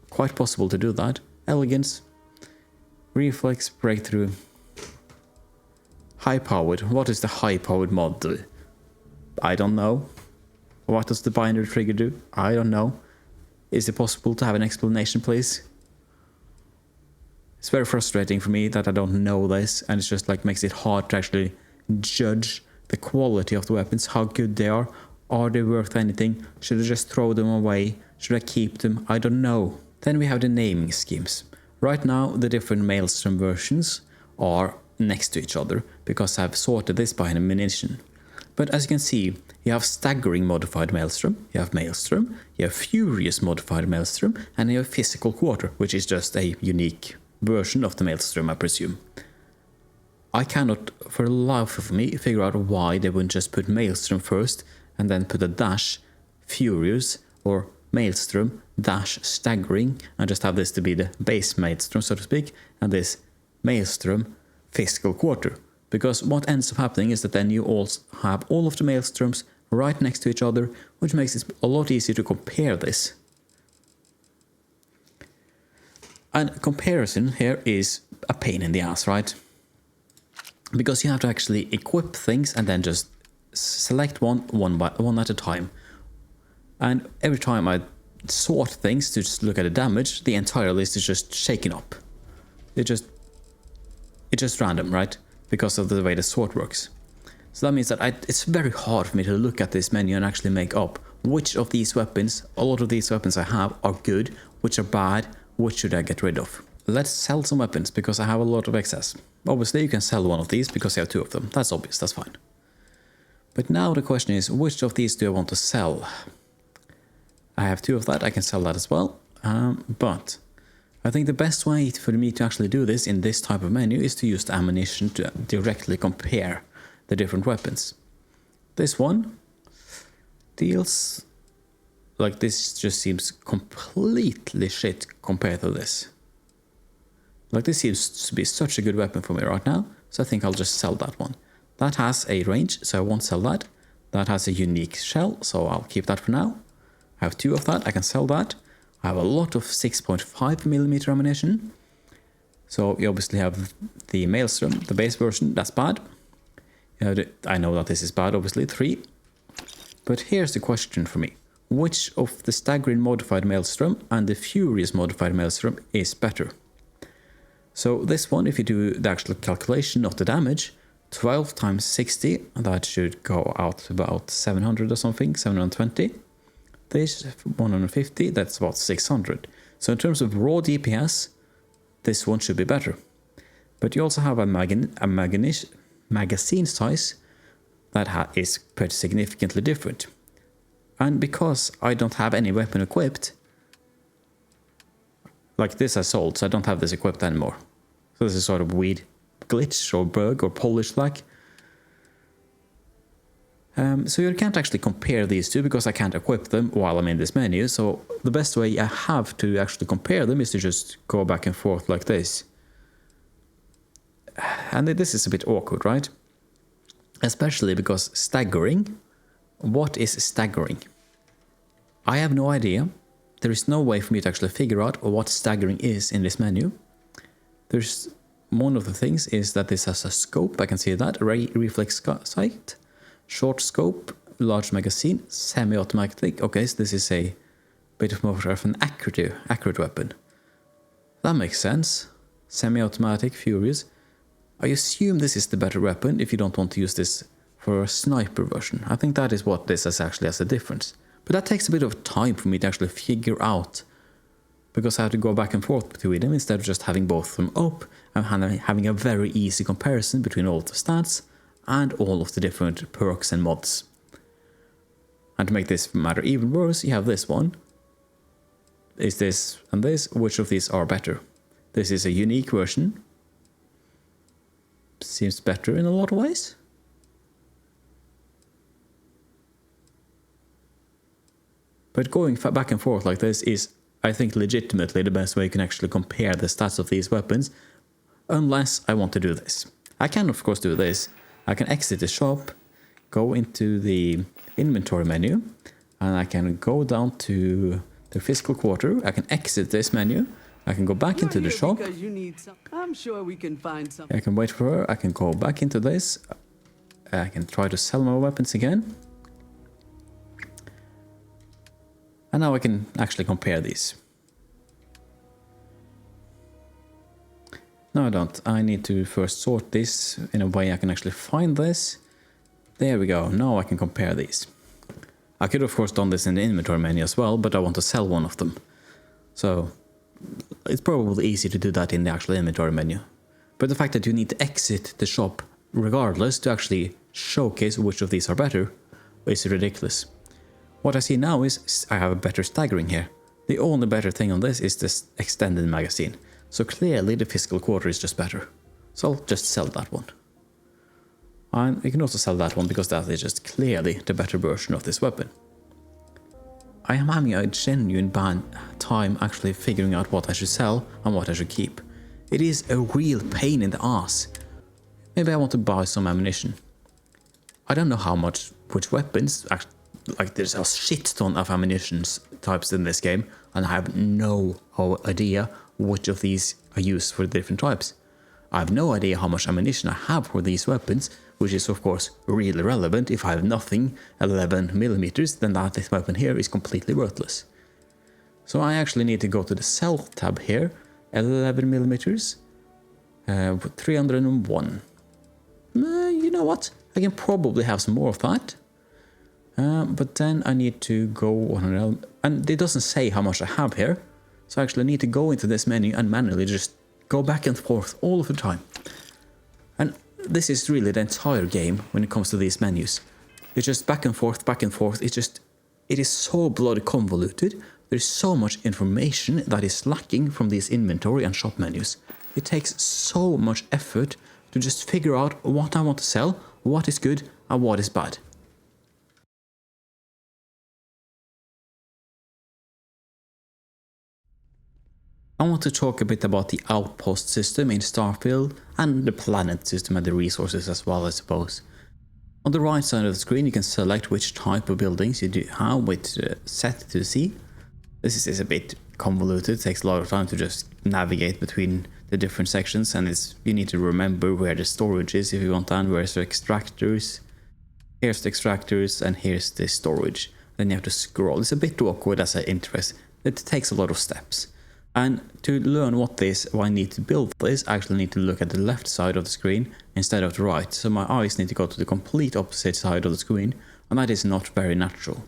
Quite possible to do that. Elegance, reflex, breakthrough, high powered. What is the high powered mod do? I don't know. What does the binary trigger do? I don't know. Is it possible to have an explanation, please? It's very frustrating for me that I don't know this, and it's just like makes it hard to actually judge the quality of the weapons, how good they are they worth anything, should I just throw them away, should I keep them, I don't know. Then we have the naming schemes. Right now the different Maelstrom versions are next to each other, because I've sorted this by ammunition. But as you can see, you have staggering modified Maelstrom, you have Maelstrom, you have furious modified Maelstrom, and you have physical quarter, which is just a unique version of the Maelstrom, I presume. I cannot for the life of me figure out why they wouldn't just put Maelstrom first and then put a dash furious or Maelstrom dash staggering and just have this to be the base Maelstrom, so to speak, and this Maelstrom physical quarter. Because what ends up happening is that then you also have all of the Maelstroms right next to each other, which makes it a lot easier to compare this. And comparison here is a pain in the ass, right? Because you have to actually equip things and then just select one at a time. And every time I sort things to just look at the damage, the entire list is just shaken up. It's just random, right? Because of the way the sort works. So that means that it's very hard for me to look at this menu and actually make up which of these weapons, a lot of these weapons I have are good, which are bad, which should I get rid of. Let's sell some weapons because I have a lot of excess. Obviously you can sell one of these because you have two of them, that's obvious, that's fine. But now the question is, which of these do I want to sell? I have two of that, I can sell that as well, but I think the best way for me to actually do this in this type of menu is to use the ammunition to directly compare the different weapons. This one deals... like this just seems completely shit compared to this. Like this seems to be such a good weapon for me right now, so I think I'll just sell that one. That has a range, so I won't sell that. That has a unique shell, so I'll keep that for now. I have two of that, I can sell that. I have a lot of 6.5mm ammunition. So you obviously have the Maelstrom, the base version, that's bad. I know that this is bad, obviously, 3. But here's the question for me. Which of the staggering modified Maelstrom and the furious modified Maelstrom is better? So this one, if you do the actual calculation of the damage, 12 times 60, that should go out to about 700 or something, 720. This 150, that's about 600. So in terms of raw DPS, this one should be better. But you also have a magazine size that is pretty significantly different. And because I don't have any weapon equipped, like this I sold, so I don't have this equipped anymore. So this is sort of weird glitch or bug or polish lag. So you can't actually compare these two because I can't equip them while I'm in this menu. So the best way I have to actually compare them is to just go back and forth like this. And this is a bit awkward, right? Especially because staggering. What is staggering? I have no idea. There is no way for me to actually figure out what staggering is in this menu. There's one of the things is that this has a scope, I can see that, reflex sight, Short scope, large magazine, semi-automatic. Okay, so this is a bit more of an accurate weapon. That makes sense. Semi-automatic, furious. I assume this is the better weapon if you don't want to use this for a sniper version. I think that is what this is actually as a difference. But that takes a bit of time for me to actually figure out, because I have to go back and forth between them instead of just having both of them up and having a very easy comparison between all of the stats and all of the different perks and mods. And to make this matter even worse, you have this one. Is this and this, which of these are better? This is a unique version. Seems better in a lot of ways. But going back and forth like this is, I think, legitimately the best way you can actually compare the stats of these weapons, unless I want to do this. I can of course do this. I can exit the shop, go into the inventory menu, and I can go down to the physical quarter. I can exit this menu. I can go back into the shop. You need some. I'm sure we can find something. I can wait for her. I can go back into this. I can try to sell my weapons again. And now I can actually compare these. No, I don't. I need to first sort this in a way I can actually find this. There we go. Now I can compare these. I could of course done this in the inventory menu as well, but I want to sell one of them. So it's probably easy to do that in the actual inventory menu. But the fact that you need to exit the shop regardless to actually showcase which of these are better is ridiculous. What I see now is I have a better staggering here. The only better thing on this is this extended magazine. So clearly the physical quarter is just better. So I'll just sell that one. And you can also sell that one because that is just clearly the better version of this weapon. I am having a genuine bad time actually figuring out what I should sell and what I should keep. It is a real pain in the ass. Maybe I want to buy some ammunition. I don't know how much, which weapons, like there's a shit ton of ammunition types in this game, and I have no idea which of these are used for the different types. I have no idea how much ammunition I have for these weapons, which is of course really relevant. If I have nothing 11mm, then this weapon here is completely worthless. So I actually need to go to the sell tab here, 11mm, 301. You know what? I can probably have some more of that. But then I need to go 100, and it doesn't say how much I have here. So I actually need to go into this menu and manually just go back and forth all of the time. And this is really the entire game when it comes to these menus. It's just back and forth, back and forth. It is so bloody convoluted. There's so much information that is lacking from these inventory and shop menus. It takes so much effort to just figure out what I want to sell, what is good and what is bad. I want to talk a bit about the Outpost system in Starfield and the planet system and the resources as well, I suppose. On the right side of the screen you can select which type of buildings you do have with set to see. This is a bit convoluted, it takes a lot of time to just navigate between the different sections, and you need to remember where the storage is if you want that, where's the extractors. Here's the extractors and here's the storage. Then you have to scroll. It's a bit awkward as an interest. It takes a lot of steps. And to learn what I need to build this, I actually need to look at the left side of the screen instead of the right. So my eyes need to go to the complete opposite side of the screen, and that is not very natural.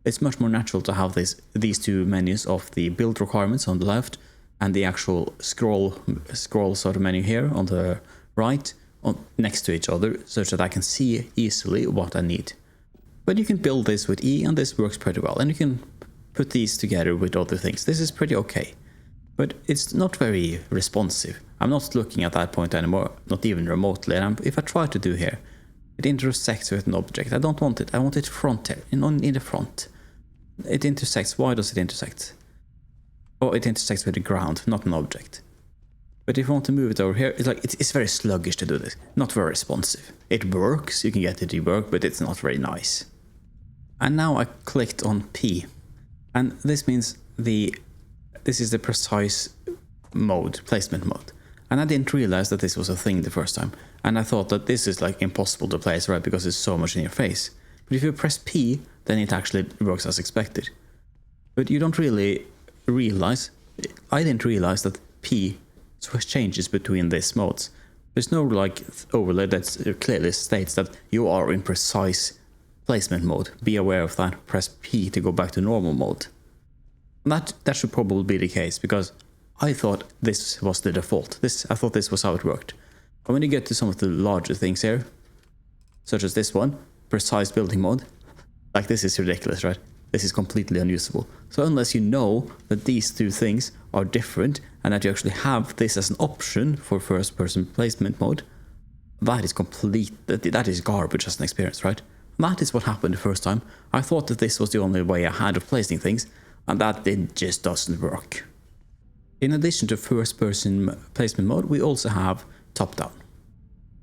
It's much more natural to have these two menus of the build requirements on the left and the actual scroll sort of menu here on the right next to each other, such that I can see easily what I need. But you can build this with E, and this works pretty well, and you can put these together with other things. This is pretty okay. But it's not very responsive. I'm not looking at that point anymore, not even remotely. And if I try to do here, it intersects with an object. I don't want it. I want it frontal, in the front. It intersects. Why does it intersect? Oh, it intersects with the ground, not an object. But if you want to move it over here, it's very sluggish to do this. Not very responsive. It works. You can get it to work, but it's not very nice. And now I clicked on P, and this means this is the precise mode, placement mode. And I didn't realize that this was a thing the first time. And I thought that this is like impossible to place, right? Because it's so much in your face. But if you press P, then it actually works as expected. But you don't really realize, I didn't realize that P changes between these modes. There's no like overlay that clearly states that you are in precise placement mode. Be aware of that. Press P to go back to normal mode. And that should probably be the case, because I thought this was the default. I thought this was how it worked. But when you get to some of the larger things here, such as this one, precise building mode, like this is ridiculous, right? This is completely unusable. So unless you know that these two things are different and that you actually have this as an option for first person placement mode, that is garbage as an experience, right? That is what happened the first time. I thought that this was the only way I had of placing things, and that just doesn't work. In addition to first person placement mode, we also have top down.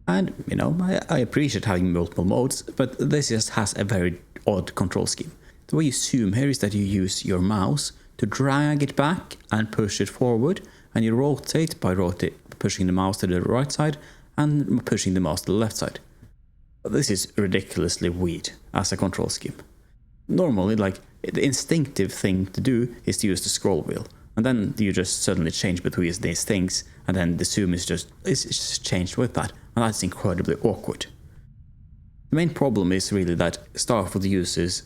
And, you know, I appreciate having multiple modes, but this just has a very odd control scheme. The way you zoom here is that you use your mouse to drag it back and push it forward, and you rotate by pushing the mouse to the right side and pushing the mouse to the left side. This is ridiculously weird as a control scheme. Normally, like, the instinctive thing to do is to use the scroll wheel, and then you just suddenly change between these things, and then the zoom is just changed with that, and that's incredibly awkward. The main problem is really that Starfield uses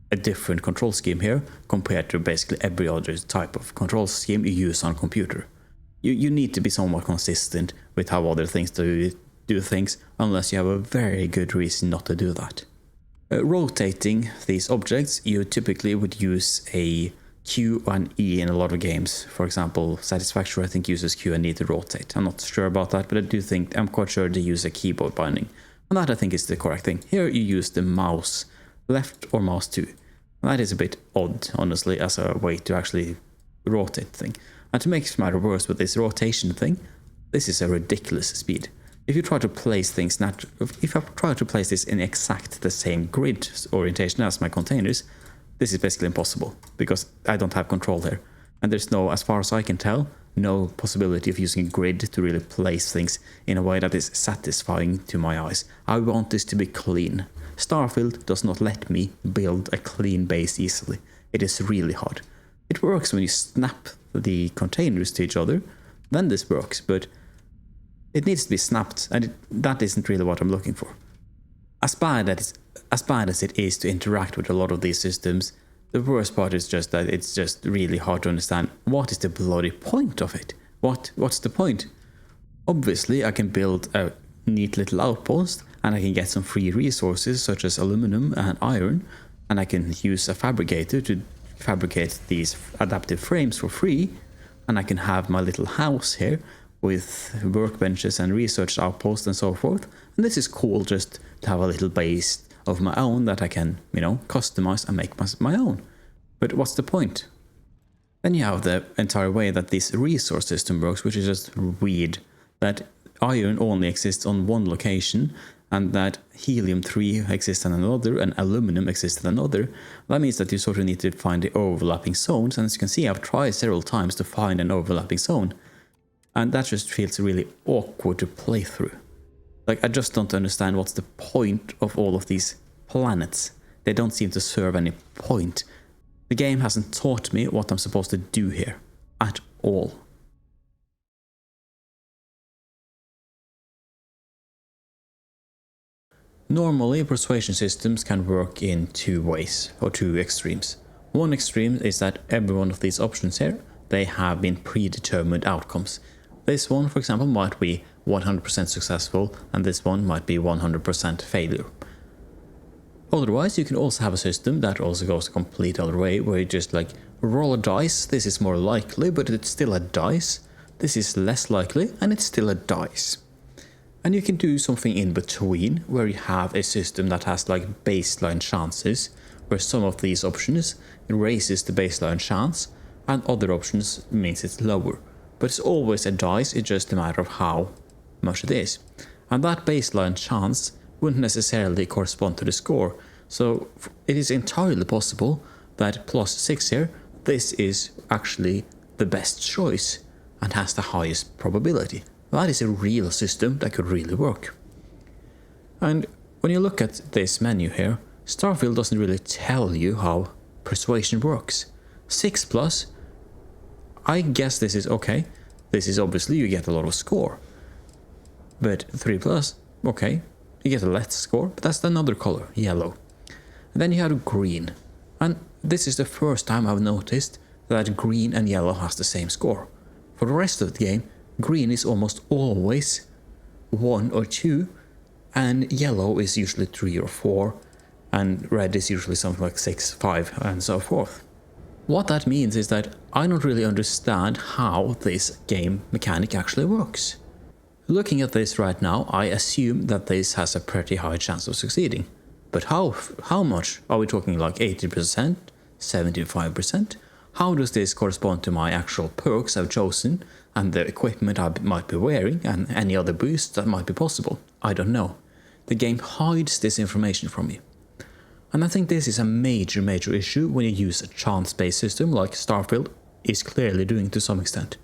a different control scheme here compared to basically every other type of control scheme you use on a computer. You need to be somewhat consistent with how other things do things, unless you have a very good reason not to do that. Rotating these objects, you typically would use a Q and E in a lot of games. For example, Satisfactory I think uses Q and E to rotate. I'm not sure about that, but I'm quite sure they use a keyboard binding. And that I think is the correct thing. Here you use the mouse left or mouse 2. And that is a bit odd, honestly, as a way to actually rotate the thing. And to make matters worse with this rotation thing, this is a ridiculous speed. If you try to place things if I try to place this in exact the same grid orientation as my containers, this is basically impossible, because I don't have control here. And there's no, as far as I can tell, no possibility of using a grid to really place things in a way that is satisfying to my eyes. I want this to be clean. Starfield does not let me build a clean base easily. It is really hard. It works when you snap the containers to each other, then this works, but it needs to be snapped, and that isn't really what I'm looking for. As bad as it is to interact with a lot of these systems, the worst part is just that it's just really hard to understand what is the bloody point of it. What's the point? Obviously, I can build a neat little outpost, and I can get some free resources such as aluminum and iron, and I can use a fabricator to fabricate these adaptive frames for free, and I can have my little house here with workbenches and research outposts and so forth. And this is cool, just to have a little base of my own that I can, customize and make my own. But what's the point? Then you have the entire way that this resource system works, which is just weird. That iron only exists on one location, and that helium-3 exists on another, and aluminum exists on another. That means that you sort of need to find the overlapping zones, and as you can see, I've tried several times to find an overlapping zone. And that just feels really awkward to play through. Like, I just don't understand what's the point of all of these planets. They don't seem to serve any point. The game hasn't taught me what I'm supposed to do here. At all. Normally, persuasion systems can work in two ways, or two extremes. One extreme is that every one of these options here, they have been predetermined outcomes. This one, for example, might be 100% successful, and this one might be 100% failure. Otherwise, you can also have a system that also goes the complete other way, where you just roll a dice. This is more likely, but it's still a dice. This is less likely, and it's still a dice. And you can do something in between, where you have a system that has baseline chances, where some of these options raises the baseline chance, and other options means it's lower. But it's always a dice, it's just a matter of how much it is. And that baseline chance wouldn't necessarily correspond to the score, so it is entirely possible that +6 here, this is actually the best choice and has the highest probability. That is a real system that could really work. And when you look at this menu here, Starfield doesn't really tell you how Persuasion works. 6+, I guess this is okay. This is obviously you get a lot of score. But 3+, okay, you get a less score, but that's another color, yellow. And then you have green. And this is the first time I've noticed that green and yellow has the same score. For the rest of the game, green is almost always 1 or 2, and yellow is usually 3 or 4, and red is usually something like 6, 5, and so forth. What that means is that I don't really understand how this game mechanic actually works. Looking at this right now, I assume that this has a pretty high chance of succeeding. But how much? Are we talking like 80%? 75%? How does this correspond to my actual perks I've chosen and the equipment I might be wearing and any other boosts that might be possible? I don't know. The game hides this information from me. And I think this is a major issue when you use a chance-based system like Starfield is clearly doing to some extent.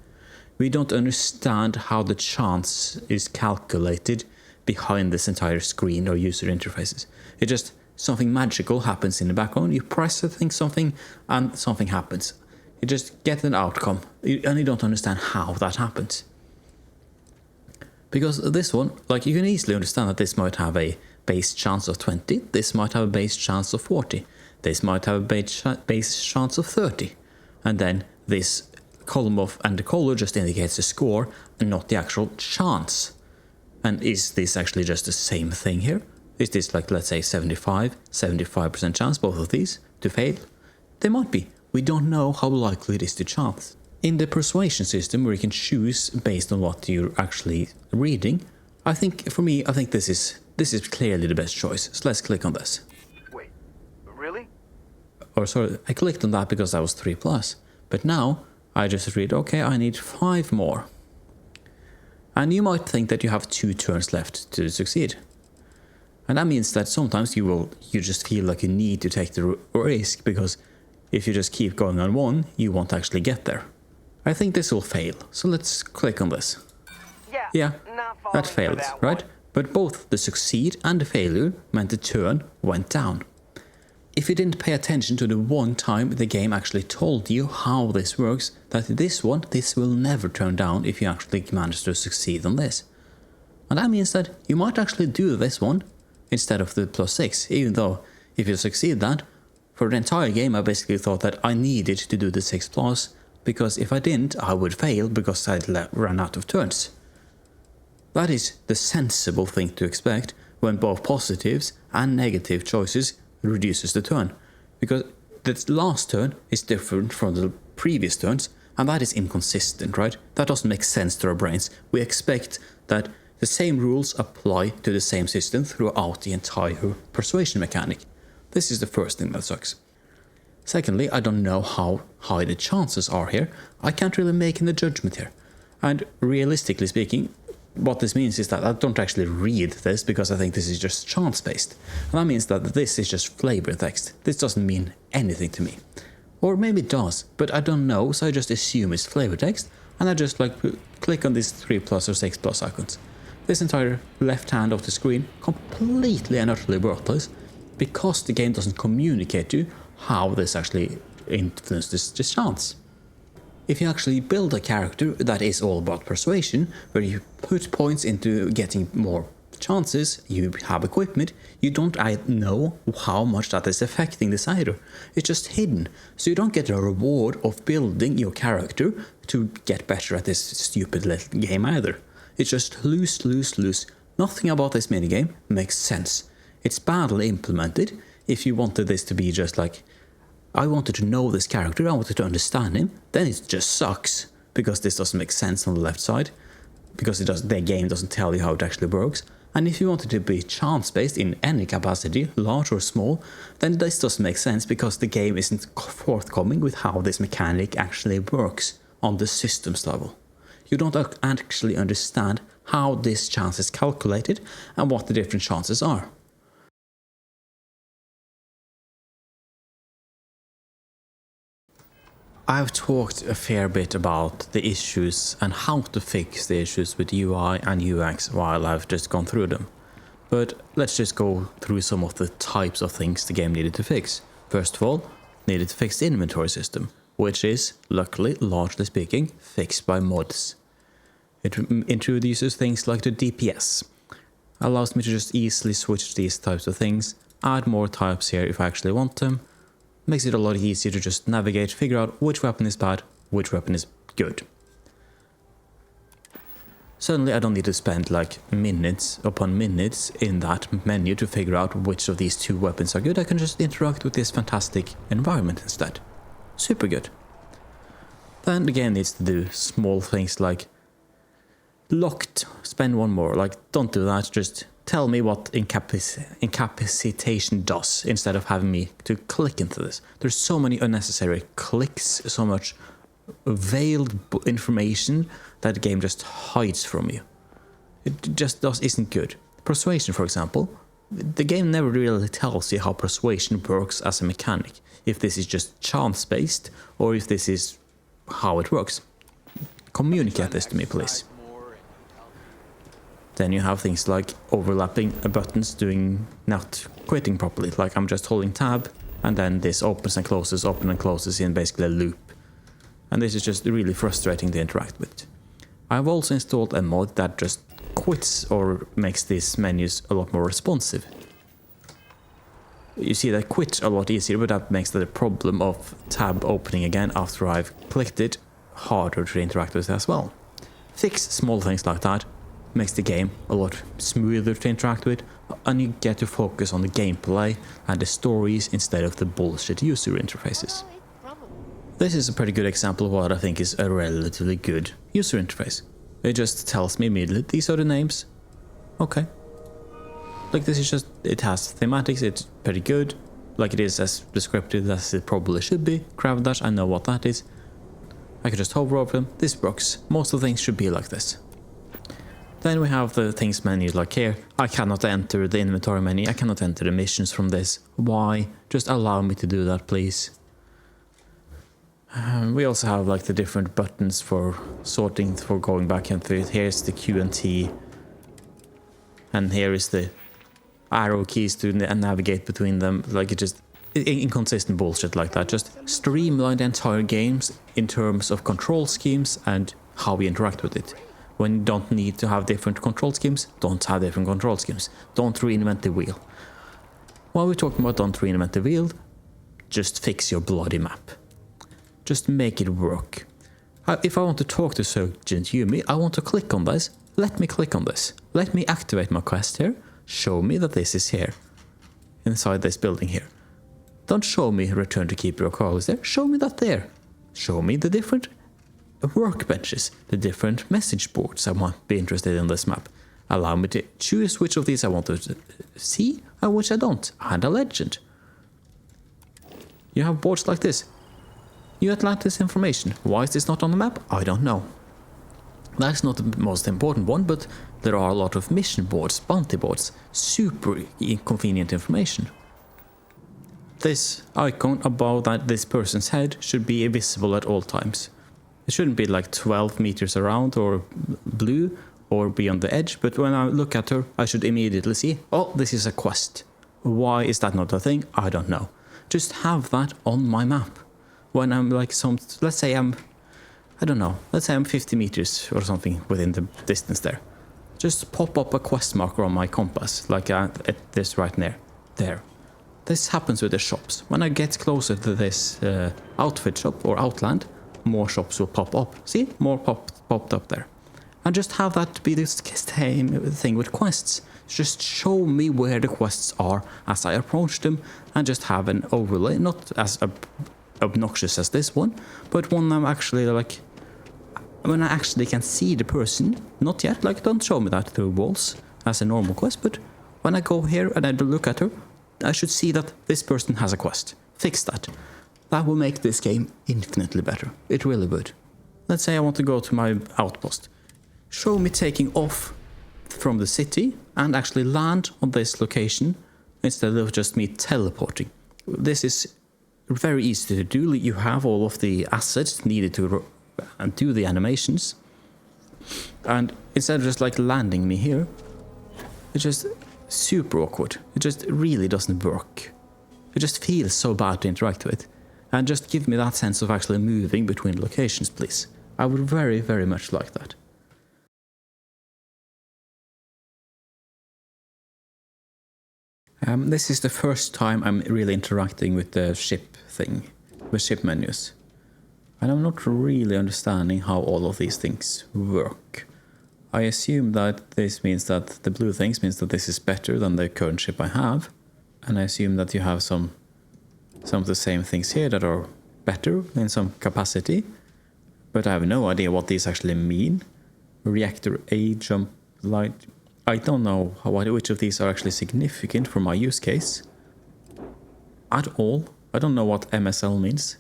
We don't understand how the chance is calculated behind this entire screen or user interfaces. It's just something magical happens in the background. You press something and something happens. You just get an outcome and you don't understand how that happens. Because this one, like you can easily understand that this might have a base chance of 20, this might have a base chance of 40, this might have a base chance of 30, and then this column of and the color just indicates the score and not the actual chance. And is this actually just the same thing here? Is this like, let's say 75% chance, both of these, to fail? They might be. We don't know how likely it is to chance. In the persuasion system where you can choose based on what you're actually reading, I think this is clearly the best choice. So let's click on this. Wait, really? Or sorry, I clicked on that because that was 3+. But now I just read, okay, I need 5 more. And you might think that you have 2 turns left to succeed. And that means that sometimes you just feel like you need to take the risk, because if you just keep going on 1, you won't actually get there. I think this will fail, so let's click on this. Yeah, that failed, right? But both the succeed and the failure meant the turn went down. If you didn't pay attention to the one time the game actually told you how this works, that this will never turn down if you actually manage to succeed on this. And that means that you might actually do this one instead of the +6, even though if you succeed that, for the entire game I basically thought that I needed to do the 6+, because if I didn't I would fail because I'd run out of turns. That is the sensible thing to expect when both positives and negative choices reduces the turn, because the last turn is different from the previous turns, and that is inconsistent, right? That doesn't make sense to our brains. We expect that the same rules apply to the same system throughout the entire persuasion mechanic. This is the first thing that sucks. Secondly, I don't know how high the chances are here. I can't really make any judgment here. And realistically speaking, what this means is that I don't actually read this because I think this is just chance-based. And that means that this is just flavor text. This doesn't mean anything to me. Or maybe it does, but I don't know, so I just assume it's flavor text, and I just click on these 3+ or 6+ icons. This entire left hand of the screen completely and utterly worthless, because the game doesn't communicate to you how this actually influences the chance. If you actually build a character that is all about persuasion, where you put points into getting more chances, you have equipment, you don't know how much that is affecting this either. It's just hidden, so you don't get a reward of building your character to get better at this stupid little game either. It's just lose. Nothing about this minigame makes sense. It's badly implemented. If you wanted this to be just like, I wanted to know this character, I wanted to understand him, then it just sucks, because this doesn't make sense on the left side, because the game doesn't tell you how it actually works. And if you want it to be chance-based in any capacity, large or small, then this doesn't make sense, because the game isn't forthcoming with how this mechanic actually works on the systems level. You don't actually understand how this chance is calculated and what the different chances are. I've talked a fair bit about the issues and how to fix the issues with UI and UX while I've just gone through them. But let's just go through some of the types of things the game needed to fix. First of all, needed to fix the inventory system, which is, luckily, largely speaking, fixed by mods. It introduces things like the DPS, allows me to just easily switch these types of things, add more types here if I actually want them, makes it a lot easier to just navigate, figure out which weapon is bad, which weapon is good. Suddenly I don't need to spend like minutes upon minutes in that menu to figure out which of these two weapons are good. I can just interact with this fantastic environment instead. Super good. Then the game needs to do small things like locked, spend one more, like don't do that, just tell me what incapacitation does instead of having me to click into this. There's so many unnecessary clicks, so much veiled information that the game just hides from you. It just isn't good. Persuasion, for example, the game never really tells you how persuasion works as a mechanic, if this is just chance based or if this is how it works. Communicate this to me, please. Then you have things like overlapping buttons doing not quitting properly, like I'm just holding tab and then this opens and closes in basically a loop. And this is just really frustrating to interact with. I've also installed a mod that just quits or makes these menus a lot more responsive. You see that quit a lot easier, but that makes the problem of tab opening again after I've clicked it harder to interact with as well. Fix small things like that, makes the game a lot smoother to interact with, and you get to focus on the gameplay and the stories instead of the bullshit user interfaces. This is a pretty good example of what I think is a relatively good user interface. It just tells me immediately, these are the names. Okay. Like this is just, it has thematics, it's pretty good. Like it is as descriptive as it probably should be. Gravidash, I know what that is. I can just hover over them, this works. Most of the things should be like this. Then we have the things menu like here. I cannot enter the inventory menu, I cannot enter the missions from this. Why? Just allow me to do that, please. We also have like the different buttons for sorting, for going back and forth. Here's the Q and T. And here is the arrow keys to navigate between them. Like it just inconsistent bullshit like that. Just streamline the entire games in terms of control schemes and how we interact with it. When you don't need to have different control schemes, don't have different control schemes. Don't reinvent the wheel. While we're talking about don't reinvent the wheel, just fix your bloody map. Just make it work. If I want to talk to Sergeant Yumi, I want to click on this. Let me click on this. Let me activate my quest here. Show me that this is here. Inside this building here. Don't show me return to keep your call is there. Show me that there. Show me the different workbenches, the different message boards I might be interested in this map. Allow me to choose which of these I want to see and which I don't. And a legend. You have boards like this. New Atlantis information. Why is this not on the map? I don't know. That's not the most important one, but there are a lot of mission boards, bounty boards, super inconvenient information. This icon above this person's head should be visible at all times. It shouldn't be like 12 meters around or blue or be on the edge, but when I look at her, I should immediately see, oh, this is a quest. Why is that not a thing? I don't know. Just have that on my map. When I'm like let's say I'm 50 meters or something within the distance there. Just pop up a quest marker on my compass, like at this right there. This happens with the shops. When I get closer to this outfit shop or outland, more shops will pop up. See? More popped up there. And just have that be the same thing with quests. Just show me where the quests are as I approach them, and just have an overlay, not as obnoxious as this one, but one I'm actually like, when I actually can see the person. Not yet, like don't show me that through walls as a normal quest, but when I go here and I look at her, I should see that this person has a quest. Fix that. That will make this game infinitely better. It really would. Let's say I want to go to my outpost. Show me taking off from the city and actually land on this location instead of just me teleporting. This is very easy to do. You have all of the assets needed to do the animations. And instead of just like landing me here, it's just super awkward. It just really doesn't work. It just feels so bad to interact with. And just give me that sense of actually moving between locations, please. I would very, very much like that. This is the first time I'm really interacting with the ship thing, with ship menus. And I'm not really understanding how all of these things work. I assume that this means that the blue things means that this is better than the current ship I have. And I assume that you have some of the same things here that are better in some capacity. But I have no idea what these actually mean. Reactor A, jump light. I don't know which of these are actually significant for my use case. At all. I don't know what MSL means.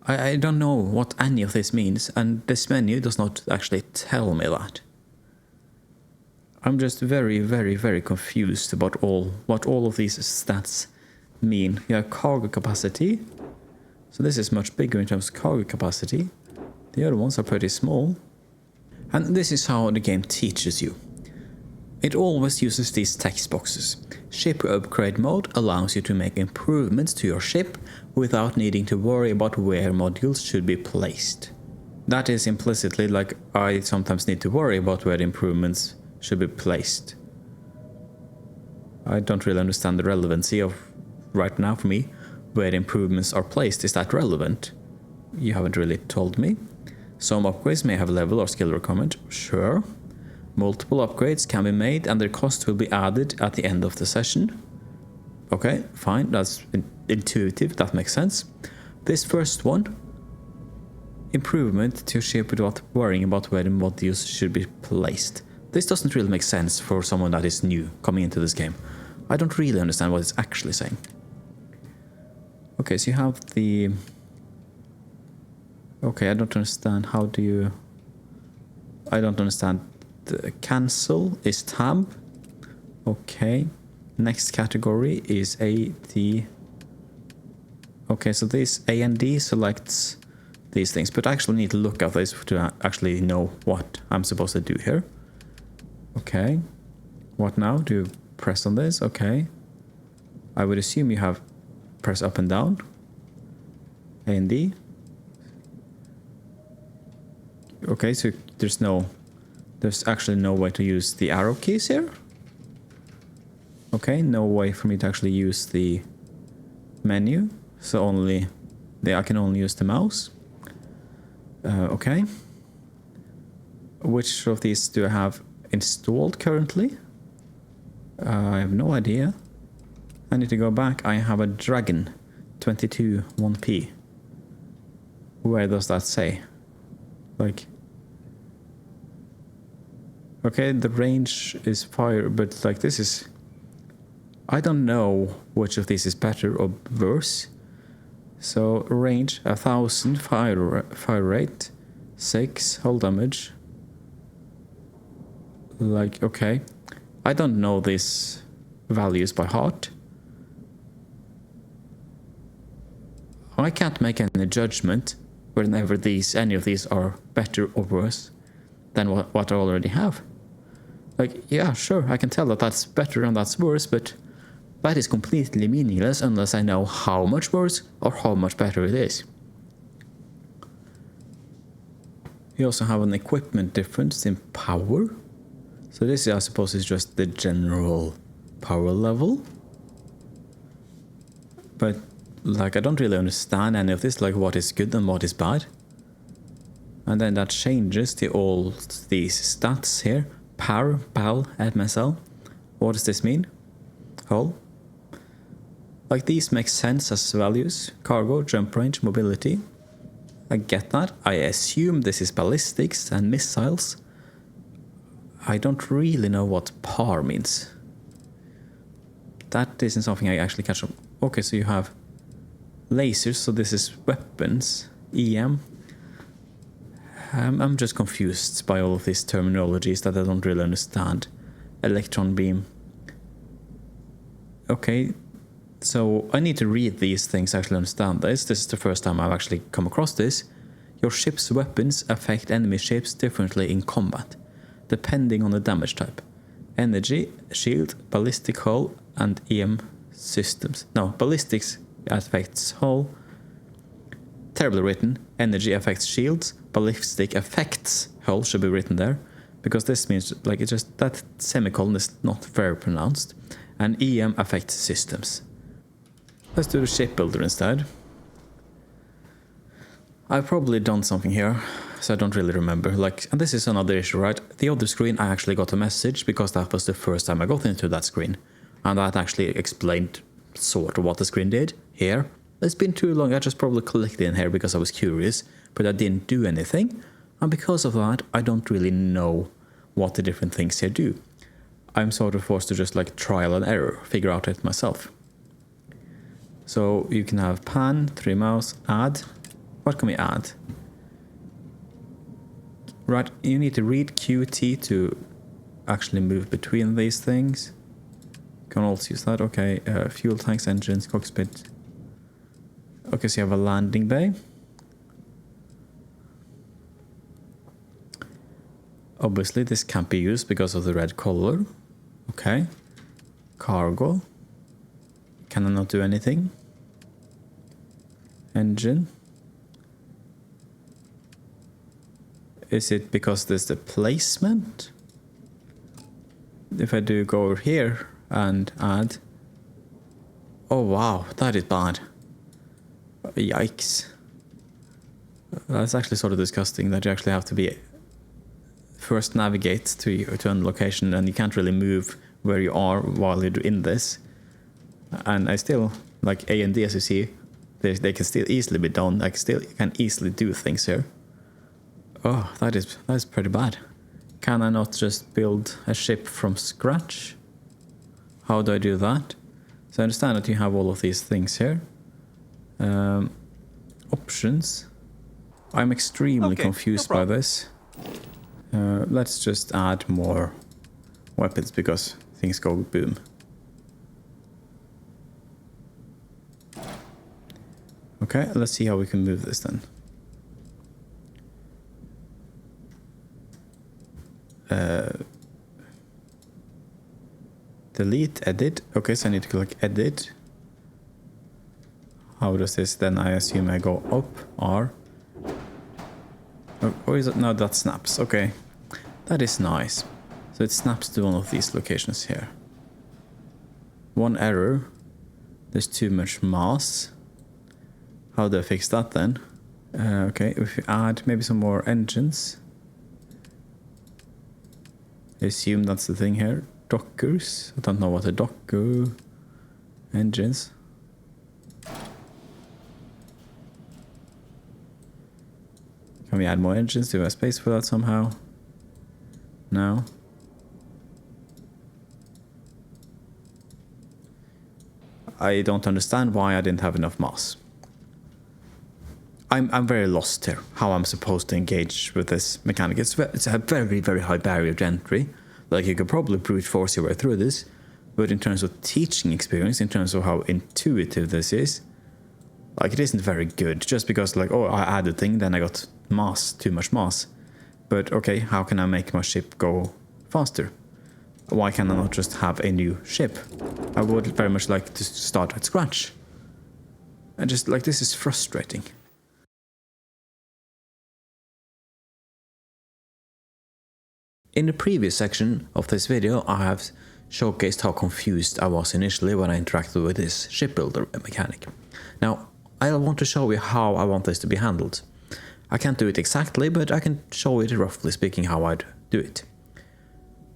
I don't know what any of this means, and this menu does not actually tell me that. I'm just very, very, very confused about what all of these stats mean. You have cargo capacity, so this is much bigger in terms of cargo capacity. The other ones are pretty small. And this is how the game teaches you. It always uses these text boxes. Ship upgrade mode allows you to make improvements to your ship without needing to worry about where modules should be placed. That is implicitly like I sometimes need to worry about where the improvements should be placed. I don't really understand the relevancy of right now for me where the improvements are placed. Is that relevant? You haven't really told me. Some upgrades may have level or skill requirement, sure. Multiple upgrades can be made and their cost will be added at the end of the session. Okay, fine, that's intuitive, that makes sense. This first one, improvement to your ship without worrying about where the modules should be placed. This doesn't really make sense for someone that is new coming into this game. I don't really understand what it's actually saying. Okay, so you have the... Okay, I don't understand. How do you... I don't understand. The cancel is tab. Okay. Next category is A, D. Okay, so this A and D selects these things. But I actually need to look at this to actually know what I'm supposed to do here. Okay. What now? Do you press on this? Okay. I would assume you have press up and down. A and D. Okay, so there's actually no way to use the arrow keys here. Okay, no way for me to actually use the menu. So I can only use the mouse. Okay. Which of these do I have installed currently? I have no idea. I need to go back. I have a Dragon 22 1P. Where does that say? Like, okay, the range is fire, but like this is... I don't know which of these is better or worse. So range 1000, fire rate 6, hull damage. Like, okay, I don't know these values by heart. I can't make any judgment whenever any of these are better or worse than what I already have. Like, yeah, sure, I can tell that that's better and that's worse, but that is completely meaningless unless I know how much worse or how much better it is. You also have an equipment difference in power. So this, I suppose, is just the general power level. But like, I don't really understand any of this, like what is good and what is bad. And then that changes to all these stats here. Power, PAL, MSL. What does this mean? Hull. Like, these make sense as values. Cargo, jump range, mobility. I get that. I assume this is ballistics and missiles. I don't really know what PAR means. That isn't something I actually catch up. Okay, so you have lasers, so this is weapons, EM. I'm just confused by all of these terminologies that I don't really understand. Electron beam. Okay, So I need to read these things to actually understand this. This is the first time I've actually come across this. Your ship's weapons affect enemy ships differently in combat, depending on the damage type. Energy, shield, ballistic hull, and EM systems. No, ballistics affects hull. Terribly written. Energy affects shields. Ballistic affects hull should be written there. Because this means, like, it's just that semicolon is not very pronounced. And EM affects systems. Let's do the shipbuilder instead. I've probably done something here, so I don't really remember. Like, and this is another issue, right? The other screen, I actually got a message because that was the first time I got into that screen. And that actually explained sort of what the screen did. Here, it's been too long, I just probably clicked in here because I was curious, but I didn't do anything. And because of that, I don't really know what the different things here do. I'm sort of forced to just like trial and error, figure out it myself. So you can have pan, 3 mouse, add. What can we add? Right, you need to read QT to actually move between these things. Can also use that. Okay, fuel tanks, engines, cockpit. Okay, so you have a landing bay. Obviously, this can't be used because of the red color. Okay. Cargo. Can I not do anything? Engine. Is it because there's the placement? If I do go over here and add... Oh wow, that is bad. Yikes. That's actually sort of disgusting that you actually have to be... First navigate to a location and you can't really move where you are while you're in this. And I still, like A and D as you see, they can still easily be done. I can easily do things here. Oh, that is pretty bad. Can I not just build a ship from scratch? How do I do that? So I understand that you have all of these things here. Options. I'm extremely confused by this. Let's just add more weapons because things go boom. Okay, let's see how we can move this then. Delete, edit. Okay, so I need to click edit. How does this then? I assume I go up, R. Or is it? No, that snaps. Okay, that is nice. So it snaps to one of these locations here. One error. There's too much mass. How do I fix that then? Okay, if you add maybe some more engines. I assume that's the thing here. Dockers. I don't know what a docker... Engines. Can we add more engines? Do we have space for that somehow? No. I don't understand why I didn't have enough mass. I'm very lost here, how I'm supposed to engage with this mechanic. It's a very, very high barrier to entry. Like, you could probably brute force your way through this, but in terms of teaching experience, in terms of how intuitive this is, like, it isn't very good. Just because, like, oh, I added a thing, then I got mass, too much mass. But, okay, how can I make my ship go faster? Why can I not just have a new ship? I would very much like to start at scratch. And just, like, this is frustrating. In the previous section of this video, I have showcased how confused I was initially when I interacted with this shipbuilder mechanic. Now, I want to show you how I want this to be handled. I can't do it exactly, but I can show it roughly speaking how I'd do it.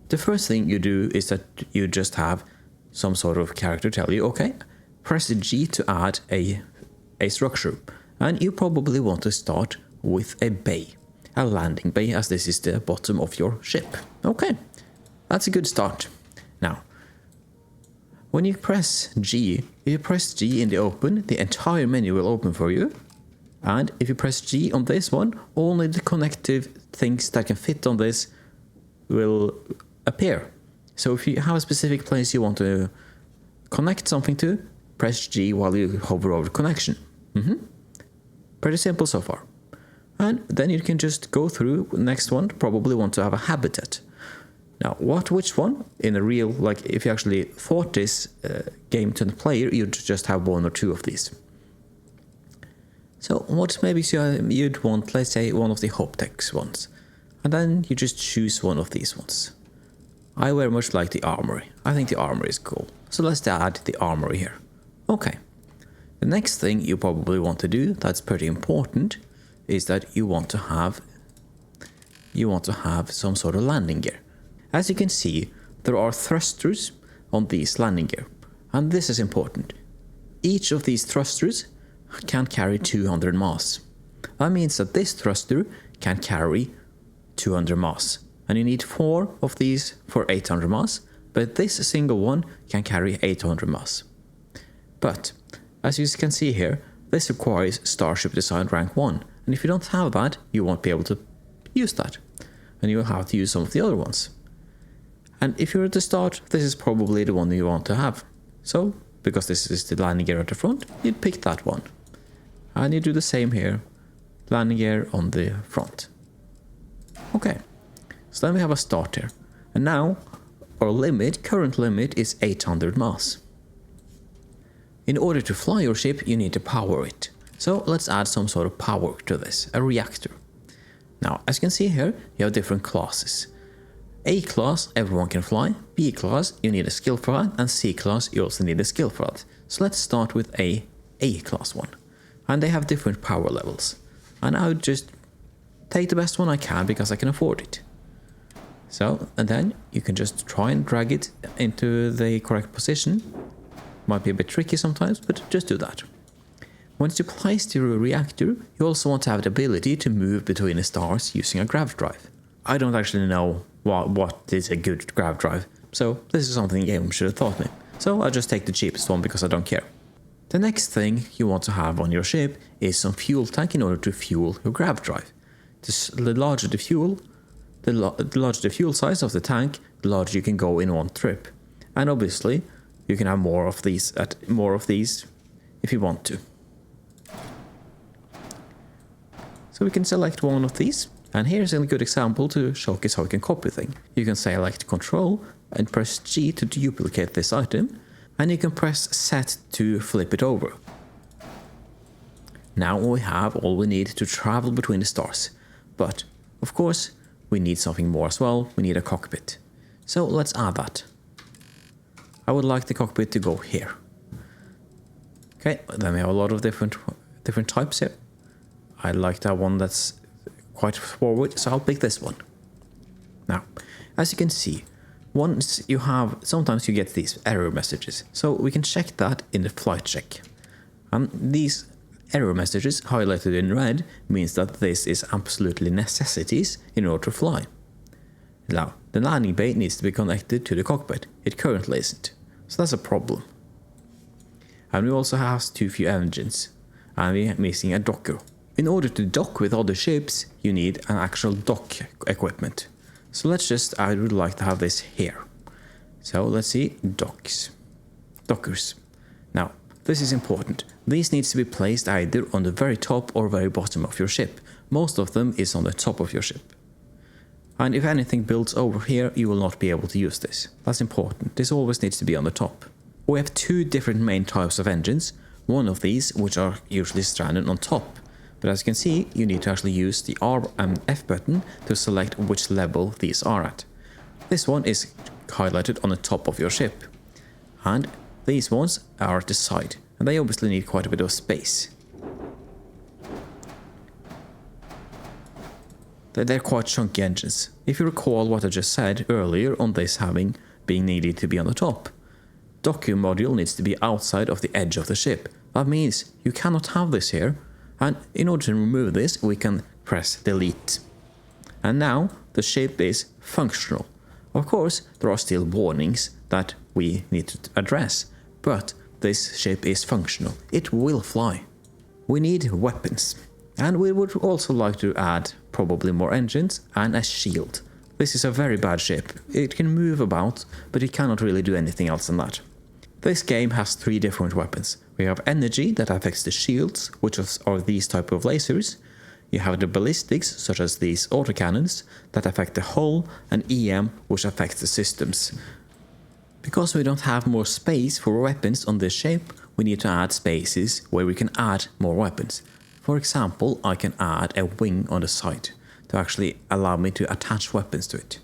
The first thing you do is that you just have some sort of character tell you, okay, press G to add a structure. And you probably want to start with a bay. A landing bay, as this is the bottom of your ship. Okay, that's a good start. Now, when you press G, if you press G in the open, the entire menu will open for you. And if you press G on this one, only the connective things that can fit on this will appear. So if you have a specific place you want to connect something to, press G while you hover over connection. Pretty simple so far. And then you can just go through the next one, probably want to have a habitat. Now, which one? In a real, like if you actually thought this game to the player, you'd just have one or two of these. So what maybe you'd want, let's say, one of the Hoptex ones. And then you just choose one of these ones. I very much like the armory. I think the armory is cool. So let's add the armory here. Okay. The next thing you probably want to do, that's pretty important, is that you want to have some sort of landing gear. As you can see, there are thrusters on these landing gear, and this is important. Each of these thrusters can carry 200 mass. That means that this thruster can carry 200 mass, and you need 4 of these for 800 mass, but this single one can carry 800 mass. But as you can see here, this requires Starship Design rank 1, and if you don't have that, you won't be able to use that, and you will have to use some of the other ones. And if you're at the start, this is probably the one you want to have. So, because this is the landing gear at the front, you'd pick that one. And you do the same here, landing gear on the front. Okay, so then we have a start here. And now, our current limit is 800 mass. In order to fly your ship, you need to power it. So let's add some sort of power to this, a reactor. Now, as you can see here, you have different classes. A class, everyone can fly. B class, you need a skill for that. And C class, you also need a skill for that. So let's start with A class one. And they have different power levels. And I would just take the best one I can because I can afford it. So, and then you can just try and drag it into the correct position. Might be a bit tricky sometimes, but just do that. Once you place your reactor, you also want to have the ability to move between the stars using a grav drive. I don't actually know what is a good grav drive, so this is something the game should have taught me. So I'll just take the cheapest one because I don't care. The next thing you want to have on your ship is some fuel tank in order to fuel your grav drive. The larger the fuel, the larger the fuel size of the tank, the larger you can go in one trip. And obviously, you can have more of these if you want to. So we can select one of these, and here's a good example to showcase how you can copy things. You can select Control and press G to duplicate this item, and you can press Z to flip it over. Now we have all we need to travel between the stars, but of course we need something more as well. We need a cockpit. So let's add that. I would like the cockpit to go here. Okay, then we have a lot of different types here. I like that one that's quite forward, so I'll pick this one. Now, as you can see, sometimes you get these error messages, so we can check that in the flight check. And these error messages highlighted in red means that this is absolutely necessities in order to fly. Now, the landing bay needs to be connected to the cockpit. It currently isn't, so that's a problem. And we also have too few engines, and we're missing a docker. In order to dock with other ships, you need an actual dock equipment. So I would like to have this here. So let's see, dockers. Now, this is important. These needs to be placed either on the very top or very bottom of your ship. Most of them is on the top of your ship. And if anything builds over here, you will not be able to use this. That's important. This always needs to be on the top. We have 2 different main types of engines. One of these, which are usually stranded on top. But as you can see, you need to actually use the R and F button to select which level these are at. This one is highlighted on the top of your ship. And these ones are at the side. And they obviously need quite a bit of space. They're quite chunky engines. If you recall what I just said earlier on this being needed to be on the top. Docker module needs to be outside of the edge of the ship. That means you cannot have this here. And in order to remove this, we can press delete. And now the ship is functional. Of course, there are still warnings that we need to address, but this ship is functional. It will fly. We need weapons. And we would also like to add probably more engines and a shield. This is a very bad ship. It can move about, but it cannot really do anything else than that. This game has 3 different weapons. We have energy that affects the shields, which are these type of lasers. You have the ballistics, such as these autocannons, that affect the hull, and EM, which affects the systems. Because we don't have more space for weapons on this ship, we need to add spaces where we can add more weapons. For example, I can add a wing on the side to actually allow me to attach weapons to it.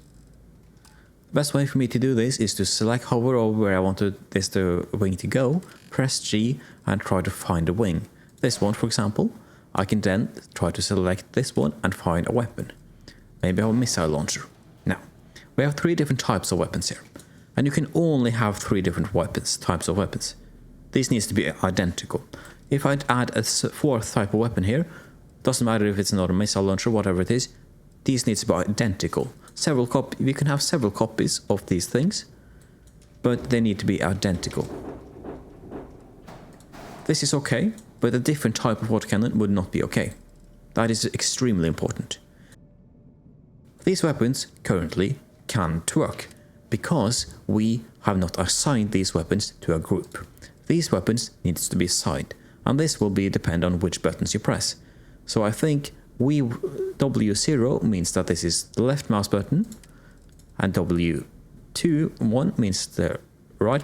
The best way for me to do this is to hover over where I wanted the wing to go, press G and try to find a wing. This one, for example, I can then try to select this one and find a weapon. Maybe I have a missile launcher. Now, we have 3 different types of weapons here. And you can only have 3 different types of weapons. These needs to be identical. If I add a 4th type of weapon here, doesn't matter if it's another missile launcher, whatever it is, these needs to be identical. We can have several copies of these things, but they need to be identical. This is okay, but a different type of autocannon would not be okay. That is extremely important. These weapons currently can't work, because we have not assigned these weapons to a group. These weapons needs to be assigned, and this will depend on which buttons you press. So I think W0 means that this is the left mouse button, and W1 means the right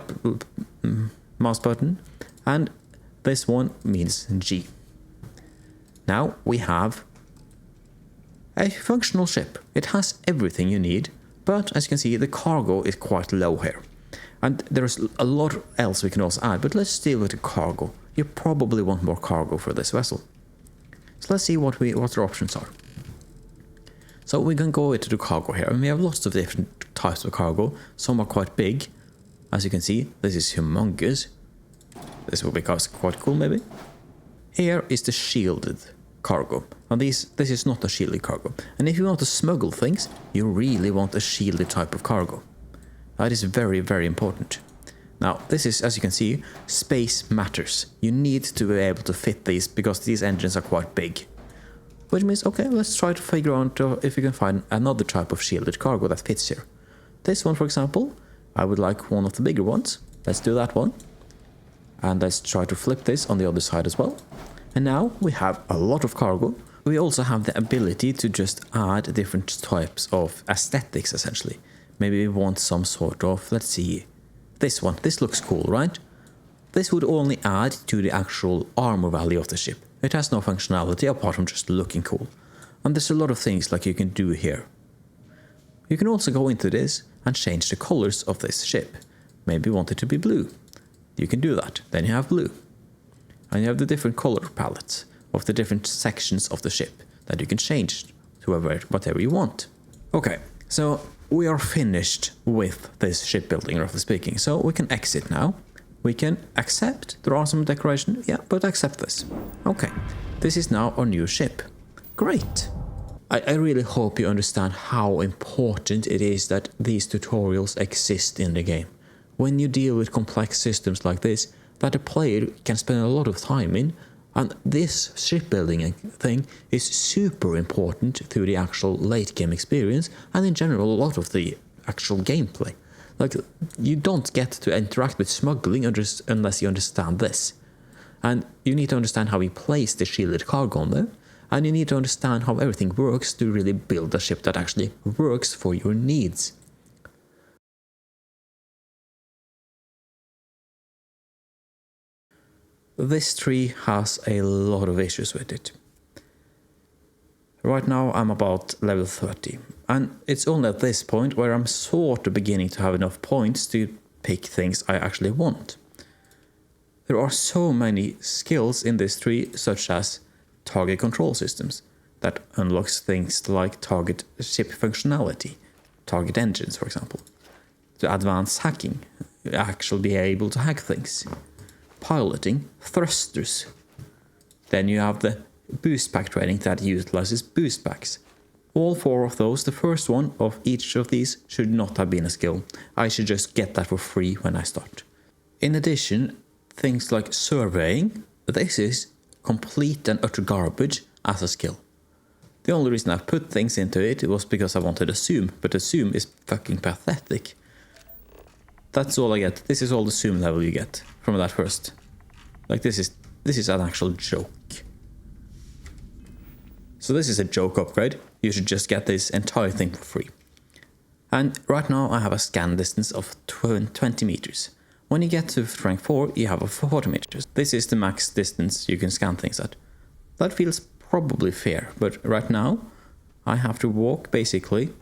mouse button, and this one means G. Now we have a functional ship. It has everything you need, but as you can see, the cargo is quite low here. And there's a lot else we can also add, but let's deal with the cargo. You probably want more cargo for this vessel. So let's see what the options are. So we can go into the cargo here, and we have lots of different types of cargo. Some are quite big. As you can see, this is humongous. This will be quite cool, maybe. Here is the shielded cargo, and this is not a shielded cargo. And if you want to smuggle things, you really want a shielded type of cargo. That is very, very important. Now, this is, as you can see, space matters. You need to be able to fit these, because these engines are quite big. Which means, okay, let's try to figure out if we can find another type of shielded cargo that fits here. This one, for example, I would like one of the bigger ones. Let's do that one. And let's try to flip this on the other side as well. And now we have a lot of cargo. We also have the ability to just add different types of aesthetics, essentially. Maybe we want some sort of, let's see, this one. This looks cool, right? This would only add to the actual armor value of the ship. It has no functionality apart from just looking cool. And there's a lot of things like you can do here. You can also go into this and change the colors of this ship. Maybe you want it to be blue. You can do that. Then you have blue. And you have the different color palettes of the different sections of the ship that you can change to whatever you want. Okay, so we are finished with this shipbuilding, roughly speaking. So we can exit now. We can accept. There are some decoration. Yeah, but accept this. Okay, this is now our new ship. Great. I really hope you understand how important it is that these tutorials exist in the game. When you deal with complex systems like this, that a player can spend a lot of time in, and this shipbuilding thing is super important through the actual late game experience, and in general a lot of the actual gameplay. Like, you don't get to interact with smuggling unless you understand this. And you need to understand how we place the shielded cargo on there, and you need to understand how everything works to really build a ship that actually works for your needs. This tree has a lot of issues with it. Right now I'm about level 30, and it's only at this point where I'm sort of beginning to have enough points to pick things I actually want. There are so many skills in this tree, such as target control systems, that unlocks things like target ship functionality, target engines for example, to advanced hacking, actually be able to hack things. Piloting, thrusters. Then you have the boost pack training that utilizes boost packs. All 4 of those, the first one of each of these should not have been a skill. I should just get that for free when I start. In addition, things like surveying, this is complete and utter garbage as a skill. The only reason I put things into it was because I wanted Assume, but Assume is fucking pathetic. That's all I get. This is all the zoom level you get from that first. Like this is an actual joke. So this is a joke upgrade. You should just get this entire thing for free. And right now I have a scan distance of 20 meters. When you get to rank 4, you have a 40 meters. This is the max distance you can scan things at. That feels probably fair, but right now I have to walk basically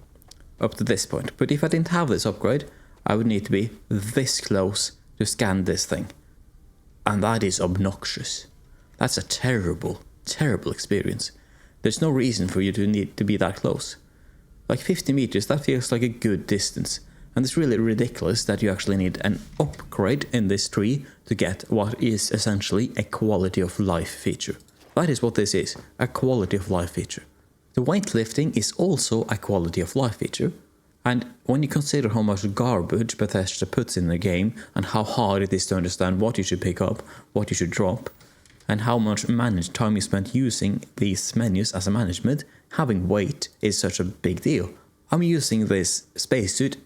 up to this point. But if I didn't have this upgrade, I would need to be this close to scan this thing. And that is obnoxious. That's a terrible, terrible experience. There's no reason for you to need to be that close. Like 50 meters, that feels like a good distance. And it's really ridiculous that you actually need an upgrade in this tree to get what is essentially a quality of life feature. That is what this is, a quality of life feature. The weightlifting is also a quality of life feature. And when you consider how much garbage Bethesda puts in the game and how hard it is to understand what you should pick up, what you should drop, and how much time you spent using these menus as a management, having weight is such a big deal. I'm using this spacesuit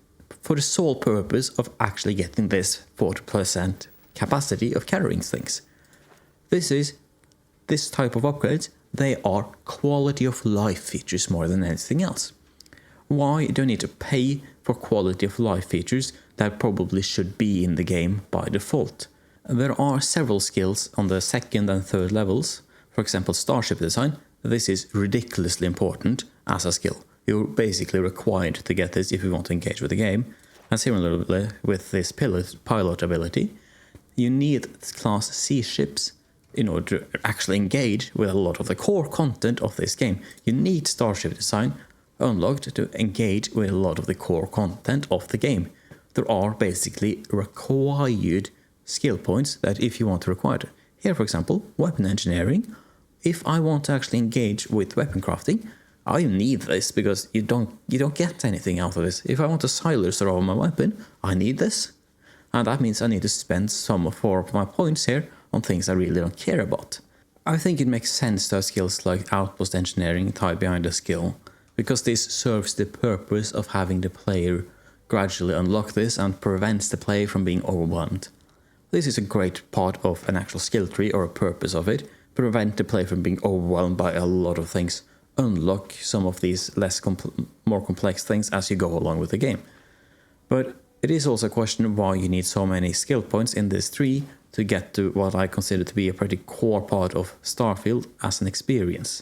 for the sole purpose of actually getting this 40% capacity of carrying things. This type of upgrades, they are quality of life features more than anything else. Why do I need to pay for quality of life features that probably should be in the game by default? There are several skills on the second and third levels. For example, starship design. This is ridiculously important as a skill. You're basically required to get this if you want to engage with the game. And similarly with this pilot ability, you need class C ships in order to actually engage with a lot of the core content of this game. You need starship design unlocked to engage with a lot of the core content of the game. There are basically required skill points that if you want to require it. Here, for example, weapon engineering. If I want to actually engage with weapon crafting, I need this because you don't get anything out of this. If I want to silencer over my weapon, I need this. And that means I need to spend some of my points here on things I really don't care about. I think it makes sense to have skills like outpost engineering tied behind a skill, because this serves the purpose of having the player gradually unlock this and prevents the player from being overwhelmed. This is a great part of an actual skill tree or a purpose of it, prevent the player from being overwhelmed by a lot of things, unlock some of these more complex things as you go along with the game. But it is also a question of why you need so many skill points in this tree to get to what I consider to be a pretty core part of Starfield as an experience.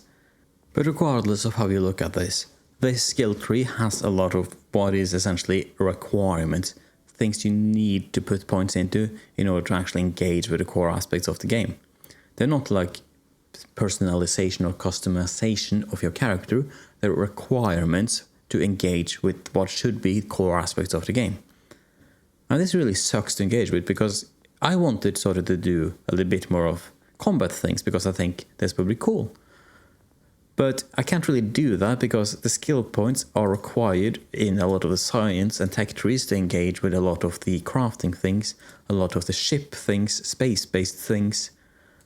But regardless of how you look at this skill tree has a lot of what is essentially requirements, things you need to put points into in order to actually engage with the core aspects of the game. They're not like personalization or customization of your character, they're requirements to engage with what should be core aspects of the game. And this really sucks to engage with because I wanted sort of to do a little bit more of combat things because I think that's probably cool. But I can't really do that because the skill points are required in a lot of the science and tech trees to engage with a lot of the crafting things, a lot of the ship things, space-based things.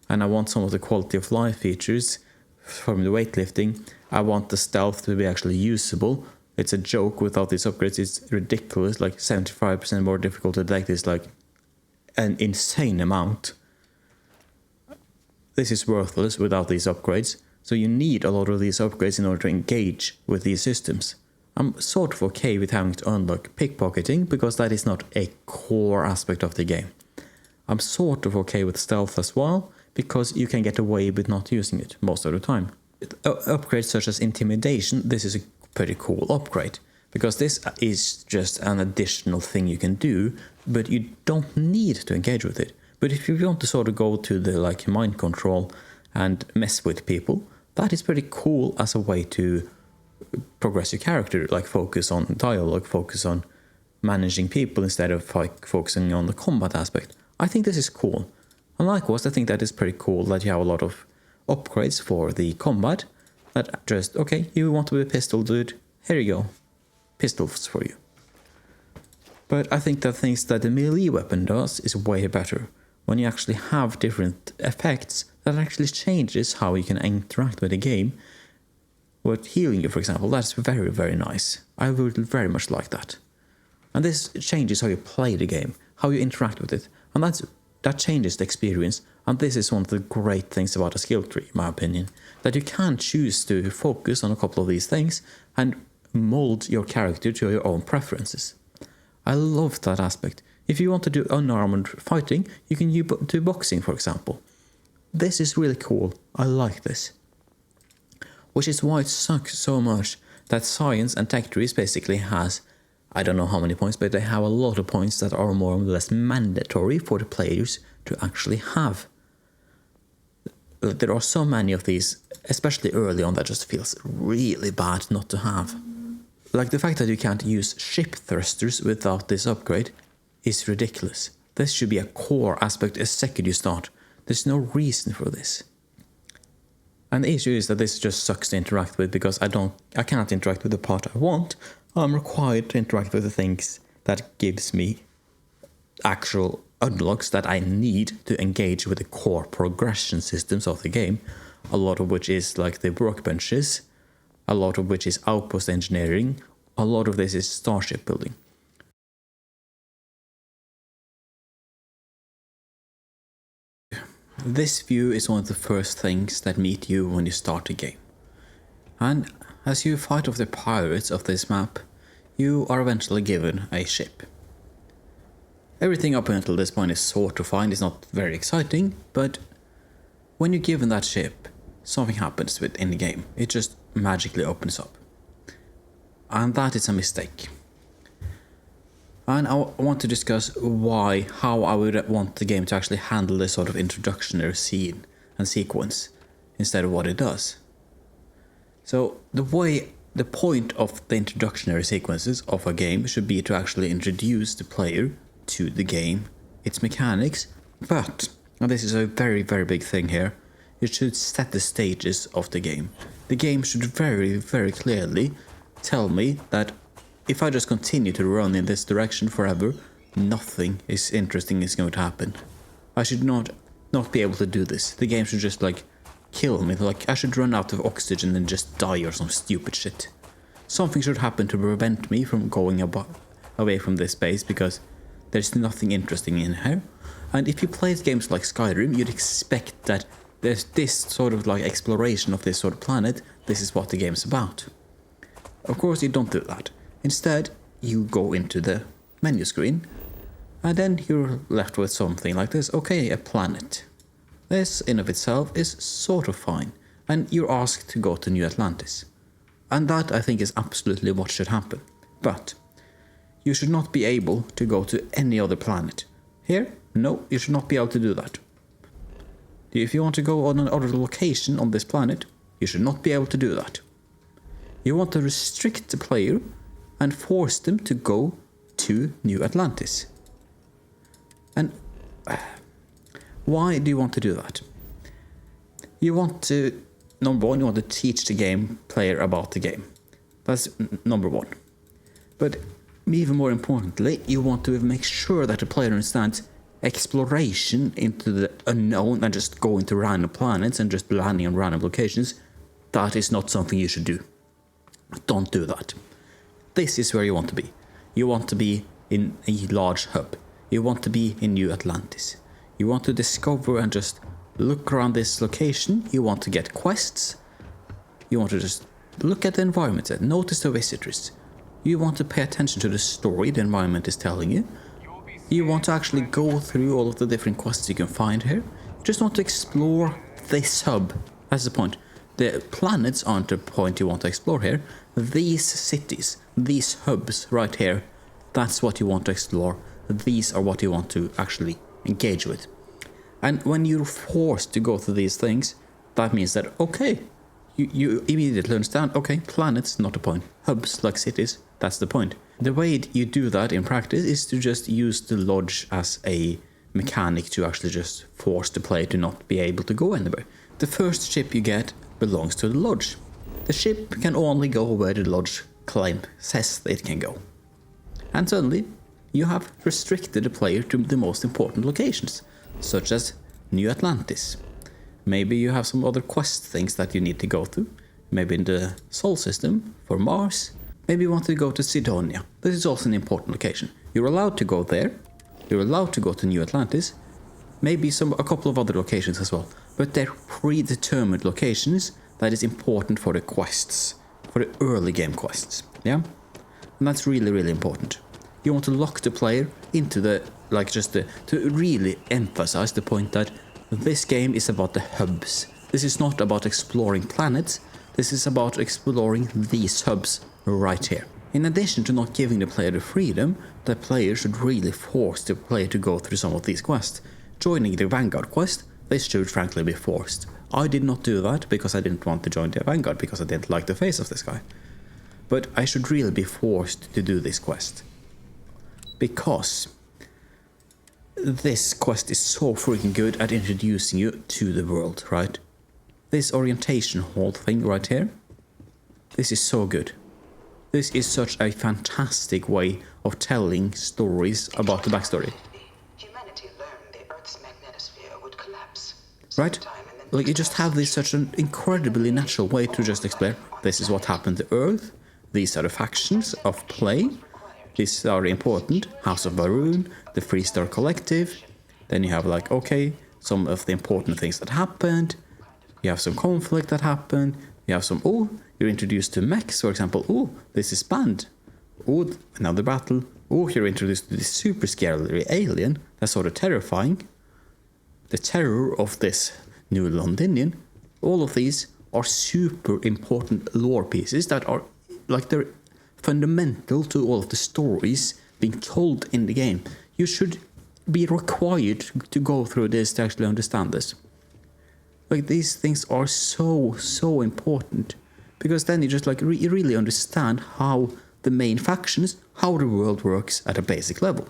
And I want some of the quality of life features from the weightlifting. I want the stealth to be actually usable. It's a joke without these upgrades. It's ridiculous, like 75% more difficult to detect is like an insane amount. This is worthless without these upgrades. So you need a lot of these upgrades in order to engage with these systems. I'm sort of okay with having to unlock pickpocketing because that is not a core aspect of the game. I'm sort of okay with stealth as well because you can get away with not using it most of the time. Upgrades such as intimidation, this is a pretty cool upgrade because this is just an additional thing you can do, but you don't need to engage with it. But if you want to sort of go to the like mind control and mess with people, that is pretty cool as a way to progress your character, like focus on dialogue, focus on managing people instead of like focusing on the combat aspect. I think this is cool. And likewise, I think that is pretty cool that you have a lot of upgrades for the combat that just, okay, you want to be a pistol dude, here you go, pistols for you. But I think that things that the melee weapon does is way better. When you actually have different effects, that actually changes how you can interact with the game. With healing you, for example, that's very, very nice. I would very much like that. And this changes how you play the game, how you interact with it, and that changes the experience. And this is one of the great things about a skill tree, in my opinion, that you can choose to focus on a couple of these things and mold your character to your own preferences. I love that aspect. If you want to do unarmed fighting, you can do boxing, for example. This is really cool. I like this. Which is why it sucks so much that science and tech trees basically has, I don't know how many points, but they have a lot of points that are more or less mandatory for the players to actually have. There are so many of these, especially early on, that just feels really bad not to have. Like the fact that you can't use ship thrusters without this upgrade is ridiculous. This should be a core aspect the second you start. There's no reason for this. And the issue is that this just sucks to interact with because I cannot interact with the part I want. I'm required to interact with the things that gives me actual unlocks that I need to engage with the core progression systems of the game, a lot of which is like the workbenches, a lot of which is outpost engineering, a lot of this is starship building. This view is one of the first things that meet you when you start a game. And as you fight off the pirates of this map, you are eventually given a ship. Everything up until this point is sort of fine, it's not very exciting, but when you're given that ship, something happens in the game. It just magically opens up. And that is a mistake. And I want to discuss how I would want the game to actually handle this sort of introductory scene and sequence instead of what it does. So the point of the introductory sequences of a game should be to actually introduce the player to the game, its mechanics, but, and this is a very, very big thing here, it should set the stages of the game. The game should very, very clearly tell me that if I just continue to run in this direction forever, nothing is interesting is going to happen. I should not be able to do this. The game should just like kill me, like I should run out of oxygen and just die or some stupid shit. Something should happen to prevent me from going away from this base because there's nothing interesting in here. And if you played games like Skyrim, you'd expect that there's this sort of like exploration of this sort of planet, this is what the game's about. Of course you don't do that. Instead, you go into the menu screen, and then you're left with something like this. Okay, a planet. This in of itself is sort of fine, and you're asked to go to New Atlantis. And that I think is absolutely what should happen. But you should not be able to go to any other planet. Here, no, you should not be able to do that. If you want to go on another location on this planet, you should not be able to do that. You want to restrict the player and force them to go to New Atlantis. And why do you want to do that? You want to, number one, you want to teach the game player about the game. That's number one. But even more importantly, you want to make sure that the player understands exploration into the unknown and just going to random planets and just landing on random locations. That is not something you should do. Don't do that. This is where you want to be. You want to be in a large hub. You want to be in New Atlantis. You want to discover and just look around this location. You want to get quests. You want to just look at the environment and notice the visitors. You want to pay attention to the story the environment is telling you. You want to actually go through all of the different quests you can find here. You just want to explore this hub. That's the point. The planets aren't the point you want to explore here. These cities, these hubs right here, that's what you want to explore. These are what you want to actually engage with. And when you're forced to go through these things, that means that, okay, you immediately understand, okay, planets, not the point. Hubs, like cities, that's the point. The way you do that in practice is to just use the lodge as a mechanic to actually just force the player to not be able to go anywhere. The first ship you get belongs to the lodge. The ship can only go where the lodge says it can go. And suddenly, you have restricted the player to the most important locations, such as New Atlantis. Maybe you have some other quest things that you need to go through, maybe in the Sol system, for Mars, Maybe you want to go to Sidonia. This is also an important location. You're allowed to go there. You're allowed to go to New Atlantis. Maybe a couple of other locations as well. But they're predetermined locations that is important for the quests. For the early game quests. Yeah? And that's really, really important. You want to lock the player into the, to really emphasize the point that this game is about the hubs. This is not about exploring planets. This is about exploring these hubs right here. In addition to not giving the player the freedom, the player should really force the player to go through some of these quests. Joining the Vanguard quest, this should frankly be forced. I did not do that because I didn't want to join the Vanguard because I didn't like the face of this guy. But I should really be forced to do this quest. Because this quest is so freaking good at introducing you to the world, right? This orientation hall thing right here, this is so good. This is such a fantastic way of telling stories about the backstory. Humanity learned the Earth's magnetosphere would collapse. Right? Like, you just have this such an incredibly natural way to just explain, this is what happened to Earth, these are the factions of play, these are important, House of Baroon, the Free Star Collective, then you have like, okay, some of the important things that happened, you have some conflict that happened, you have some, oh, you're introduced to mechs, for example, oh, this is banned, oh, another battle, oh, you're introduced to this super scary alien, that's sort of terrifying, the terror of this new Londinian. All of these are super important lore pieces that are, like, they're fundamental to all of the stories being told in the game. You should be required to go through this to actually understand this. Like, these things are so important, because then you just like you really understand how the main factions, how the world works at a basic level.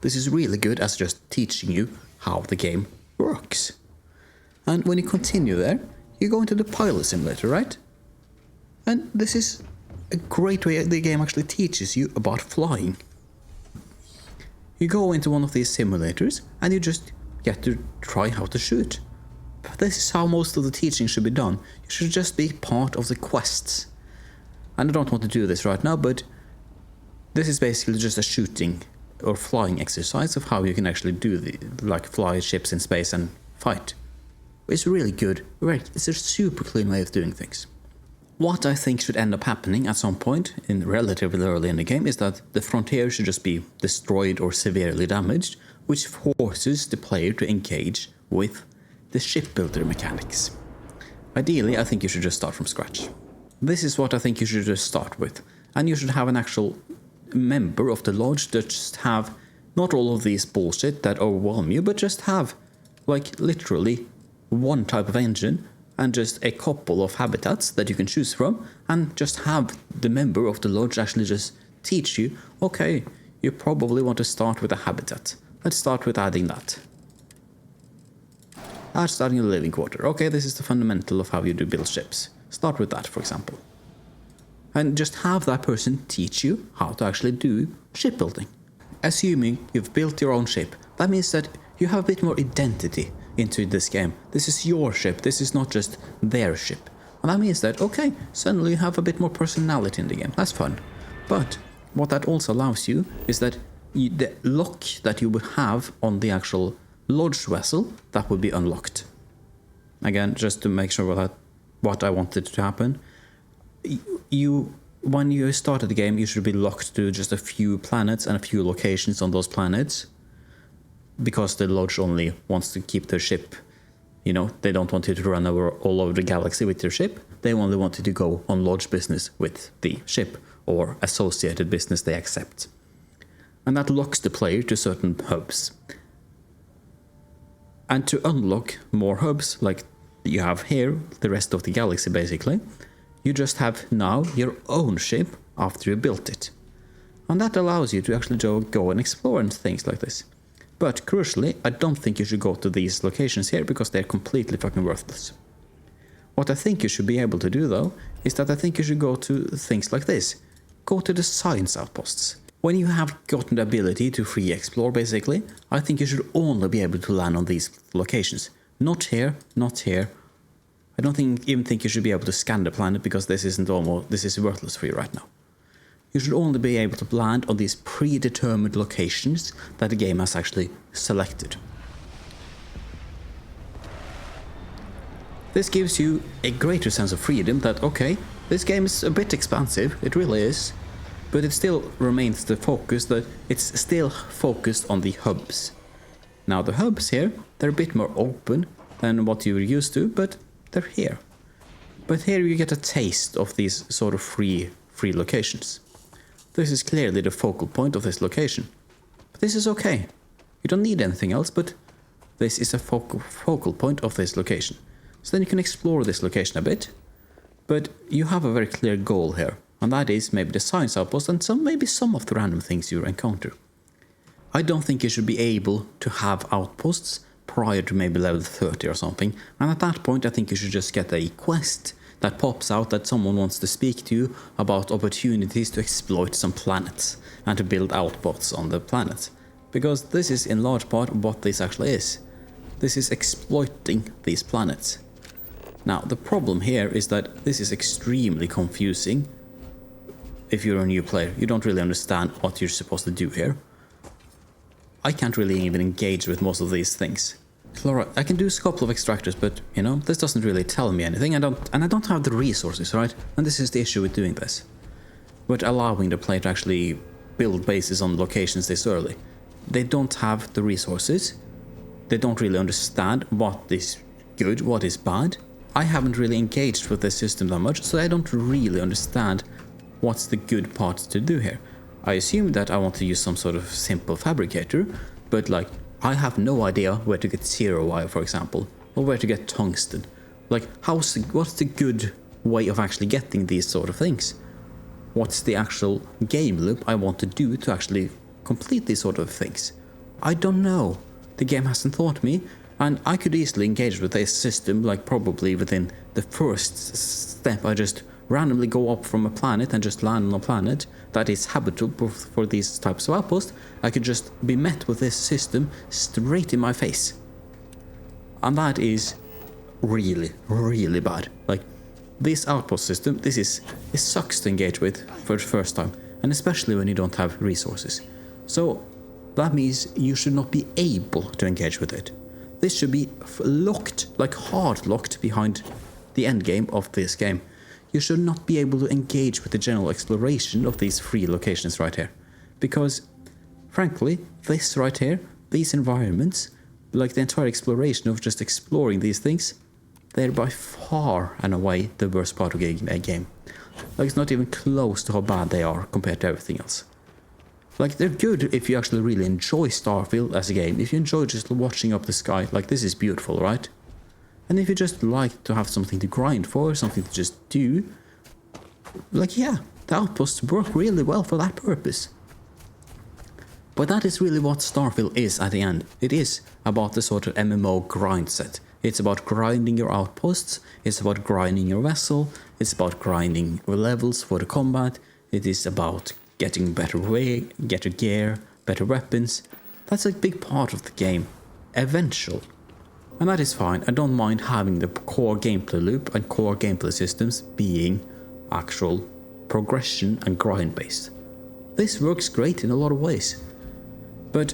This is really good as just teaching you how the game works. And when you continue there, you go into the pilot simulator, right? And this is a great way the game actually teaches you about flying. You go into one of these simulators and you just get to try how to shoot. But this is how most of the teaching should be done. You should just be part of the quests. And I don't want to do this right now, but this is basically just a shooting or flying exercise of how you can actually do like fly ships in space and fight. It's really good. Right, it's a super clean way of doing things. What I think should end up happening at some point, in relatively early in the game, is that the frontier should just be destroyed or severely damaged, which forces the player to engage with the shipbuilder mechanics. Ideally, I think you should just start from scratch. This is what I think you should just start with, and you should have an actual member of the lodge that just have not all of these bullshit that overwhelm you, but just have, like, literally one type of engine and just a couple of habitats that you can choose from, and just have the member of the lodge actually just teach you, okay, you probably want to start with a habitat. Let's start with adding that. Starting a living quarter. Okay, this is the fundamental of how you do build ships. Start with that, for example. And just have that person teach you how to actually do shipbuilding. Assuming you've built your own ship, that means that you have a bit more identity into this game. This is your ship, this is not just their ship. And that means that, okay, suddenly you have a bit more personality in the game. That's fun. But what that also allows you is that the lock that you would have on the actual lodge vessel, that would be unlocked. Again, just to make sure that what I wanted to happen, when you started the game, you should be locked to just a few planets and a few locations on those planets, because the lodge only wants to keep their ship, you know, they don't want you to run all over the galaxy with your ship, they only want you to go on lodge business with the ship, or associated business they accept. And that locks the player to certain hubs. And to unlock more hubs, like you have here, the rest of the galaxy basically, you just have now your own ship after you built it. And that allows you to actually go and explore and things like this. But crucially, I don't think you should go to these locations here because they're completely fucking worthless. What I think you should be able to do though, is that I think you should go to things like this. Go to the science outposts. When you have gotten the ability to free explore basically, I think you should only be able to land on these locations. Not here, not here, I don't even think you should be able to scan the planet because this is worthless for you right now. You should only be able to land on these predetermined locations that the game has actually selected. This gives you a greater sense of freedom that, okay, this game is a bit expansive, it really is, but it still remains the focus that it's still focused on the hubs. Now the hubs here, they're a bit more open than what you're used to, but they're here. But here you get a taste of these sort of free locations. This is clearly the focal point of this location. But this is okay. You don't need anything else, but this is a focal point of this location. So then you can explore this location a bit, but you have a very clear goal here, and that is maybe the science outpost and maybe some of the random things you encounter. I don't think you should be able to have outposts prior to maybe level 30 or something, and at that point I think you should just get a quest that pops out that someone wants to speak to you about opportunities to exploit some planets and to build outposts on the planet. Because this is in large part what this actually is. This is exploiting these planets. Now the problem here is that this is extremely confusing if you're a new player. You don't really understand what you're supposed to do here. I can't really even engage with most of these things. Chloride, I can do a couple of extractors, but you know, this doesn't really tell me anything. I don't have the resources, right? And this is the issue with doing this. But allowing the player to actually build bases on locations this early. They don't have the resources. They don't really understand what is good, what is bad. I haven't really engaged with this system that much, so I don't really understand what's the good part to do here. I assume that I want to use some sort of simple fabricator, but like, I have no idea where to get zero wire, for example, or where to get tungsten. Like, what's the good way of actually getting these sort of things? What's the actual game loop I want to do to actually complete these sort of things? I don't know. The game hasn't taught me. And I could easily engage with this system, like probably within the first step. I just randomly go up from a planet and just land on a planet that is habitable for these types of outposts. I could just be met with this system straight in my face. And that is really, really bad. Like, this outpost system, it sucks to engage with for the first time. And especially when you don't have resources. So that means you should not be able to engage with it. This should be locked, like hard locked behind the end game of this game. You should not be able to engage with the general exploration of these free locations right here. Because, frankly, this right here, these environments, like the entire exploration of just exploring these things, they're by far and away the worst part of a game. Like, it's not even close to how bad they are compared to everything else. Like, they're good if you actually really enjoy Starfield as a game. If you enjoy just watching up the sky, like, this is beautiful, right? And if you just like to have something to grind for, something to just do, like, yeah, the outposts work really well for that purpose. But that is really what Starfield is at the end. It is about the sort of MMO grind set. It's about grinding your outposts, it's about grinding your vessel, it's about grinding your levels for the combat, it is about getting better gear, better weapons. That's a big part of the game, eventually. And that is fine. I don't mind having the core gameplay loop and core gameplay systems being actual progression and grind based. This works great in a lot of ways. But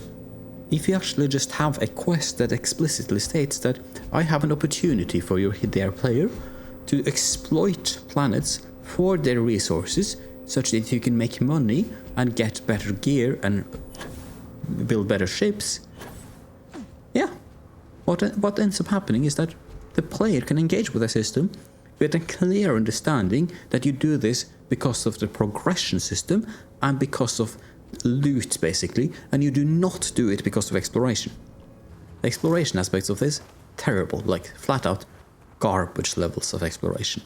if you actually just have a quest that explicitly states that I have an opportunity for your dear player to exploit planets for their resources, such that you can make money and get better gear and build better ships. Yeah, what ends up happening is that the player can engage with the system with a clear understanding that you do this because of the progression system and because of loot, basically, and you do not do it because of exploration. The exploration aspects of this, terrible, like flat out garbage levels of exploration.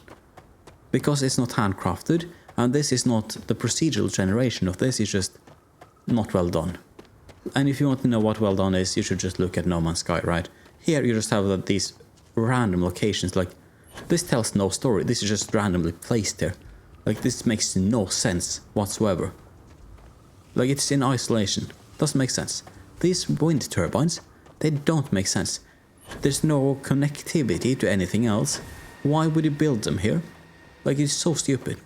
Because it's not handcrafted, and this is not the procedural generation of this, is just not well done. And if you want to know what well done is, you should just look at No Man's Sky, right? Here you just have these random locations, like, this tells no story, this is just randomly placed here. Like, this makes no sense whatsoever. Like, it's in isolation, doesn't make sense. These wind turbines, they don't make sense. There's no connectivity to anything else. Why would you build them here? Like, it's so stupid.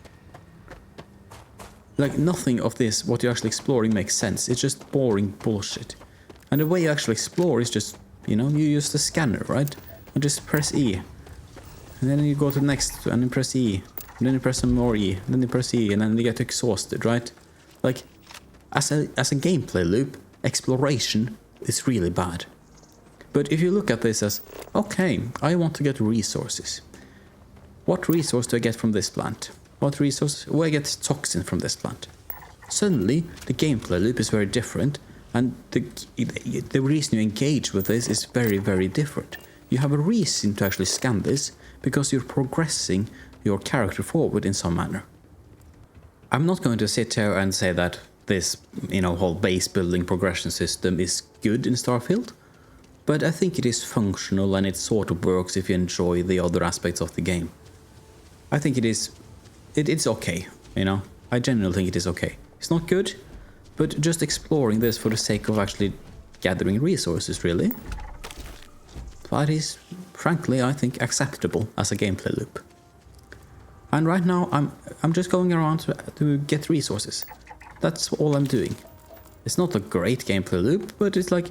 Like, nothing of this, what you're actually exploring, makes sense. It's just boring bullshit. And the way you actually explore is just, you know, you use the scanner, right? And just press E. And then you go to the next, and then press E. And then you press some more E. And then you press E, and then you get exhausted, right? Like, as a gameplay loop, exploration is really bad. But if you look at this as, okay, I want to get resources. What resource do I get from this plant? What resource? Oh, I get toxin from this plant. Suddenly, the gameplay loop is very different, and the reason you engage with this is very, very different. You have a reason to actually scan this, because you're progressing your character forward in some manner. I'm not going to sit here and say that this, you know, whole base building progression system is good in Starfield, but I think it is functional and it sort of works if you enjoy the other aspects of the game. I think it's okay, you know. I genuinely think it is okay. It's not good, but just exploring this for the sake of actually gathering resources, really. That is, frankly, I think acceptable as a gameplay loop. And right now, I'm just going around to get resources. That's all I'm doing. It's not a great gameplay loop, but it's like,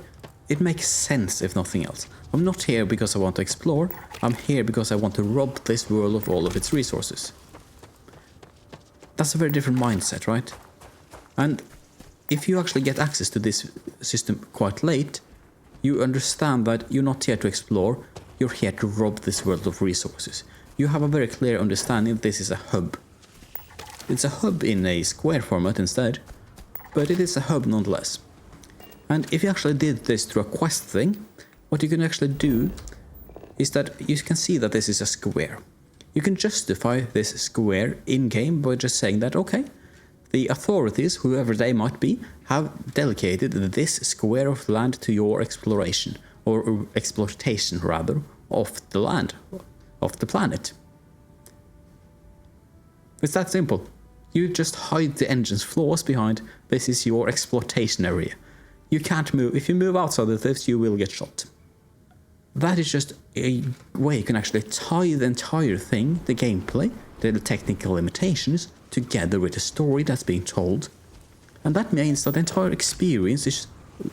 it makes sense if nothing else. I'm not here because I want to explore, I'm here because I want to rob this world of all of its resources. That's a very different mindset, right? And if you actually get access to this system quite late, you understand that you're not here to explore, you're here to rob this world of resources. You have a very clear understanding that this is a hub. It's a hub in a square format instead, but it is a hub nonetheless. And if you actually did this through a quest thing, what you can actually do is that you can see that this is a square. You can justify this square in-game by just saying that, okay, the authorities, whoever they might be, have delegated this square of land to your exploration, or exploitation rather, of the land, of the planet. It's that simple. You just hide the engine's flaws behind, this is your exploitation area. You can't move. If you move outside of this, you will get shot. That is just a way you can actually tie the entire thing, the gameplay, the technical limitations, together with the story that's being told. And that means that the entire experience is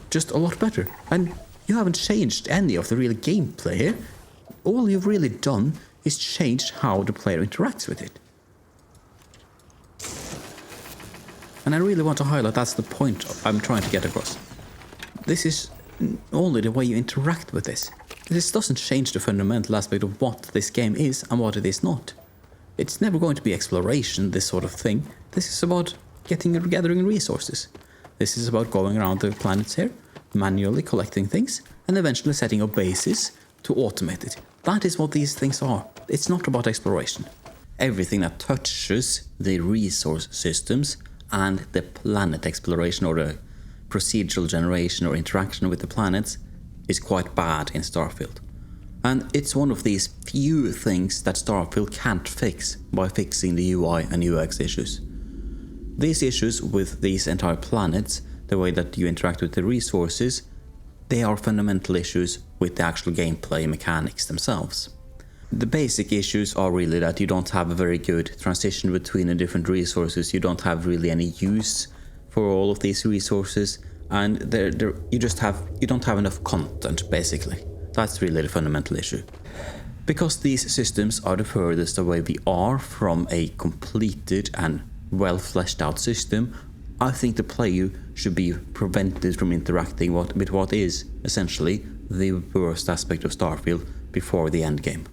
just a lot better. And you haven't changed any of the real gameplay here. All you've really done is change how the player interacts with it. And I really want to highlight that's the point I'm trying to get across. This is only the way you interact with this. This doesn't change the fundamental aspect of what this game is and what it is not. It's never going to be exploration, this sort of thing. This is about gathering resources. This is about going around the planets here, manually collecting things, and eventually setting up bases to automate it. That is what these things are. It's not about exploration. Everything that touches the resource systems and the planet exploration or the procedural generation or interaction with the planets is quite bad in Starfield. And it's one of these few things that Starfield can't fix by fixing the UI and UX issues. These issues with these entire planets, the way that you interact with the resources, they are fundamental issues with the actual gameplay mechanics themselves. The basic issues are really that you don't have a very good transition between the different resources, you don't have really any use for all of these resources, and you don't have enough content, basically. That's really the fundamental issue. Because these systems are the furthest away we are from a completed and well fleshed out system, I think the player should be prevented from interacting with what is essentially the worst aspect of Starfield before the end game.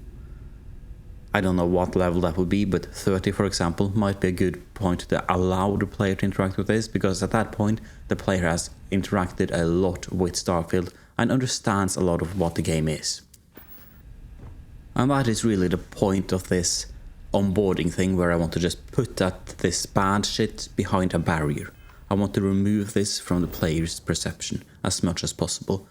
I don't know what level that will be, but 30, for example, might be a good point to allow the player to interact with this, because at that point the player has interacted a lot with Starfield and understands a lot of what the game is. And that is really the point of this onboarding thing, where I want to just put this bad shit behind a barrier. I want to remove this from the player's perception as much as possible.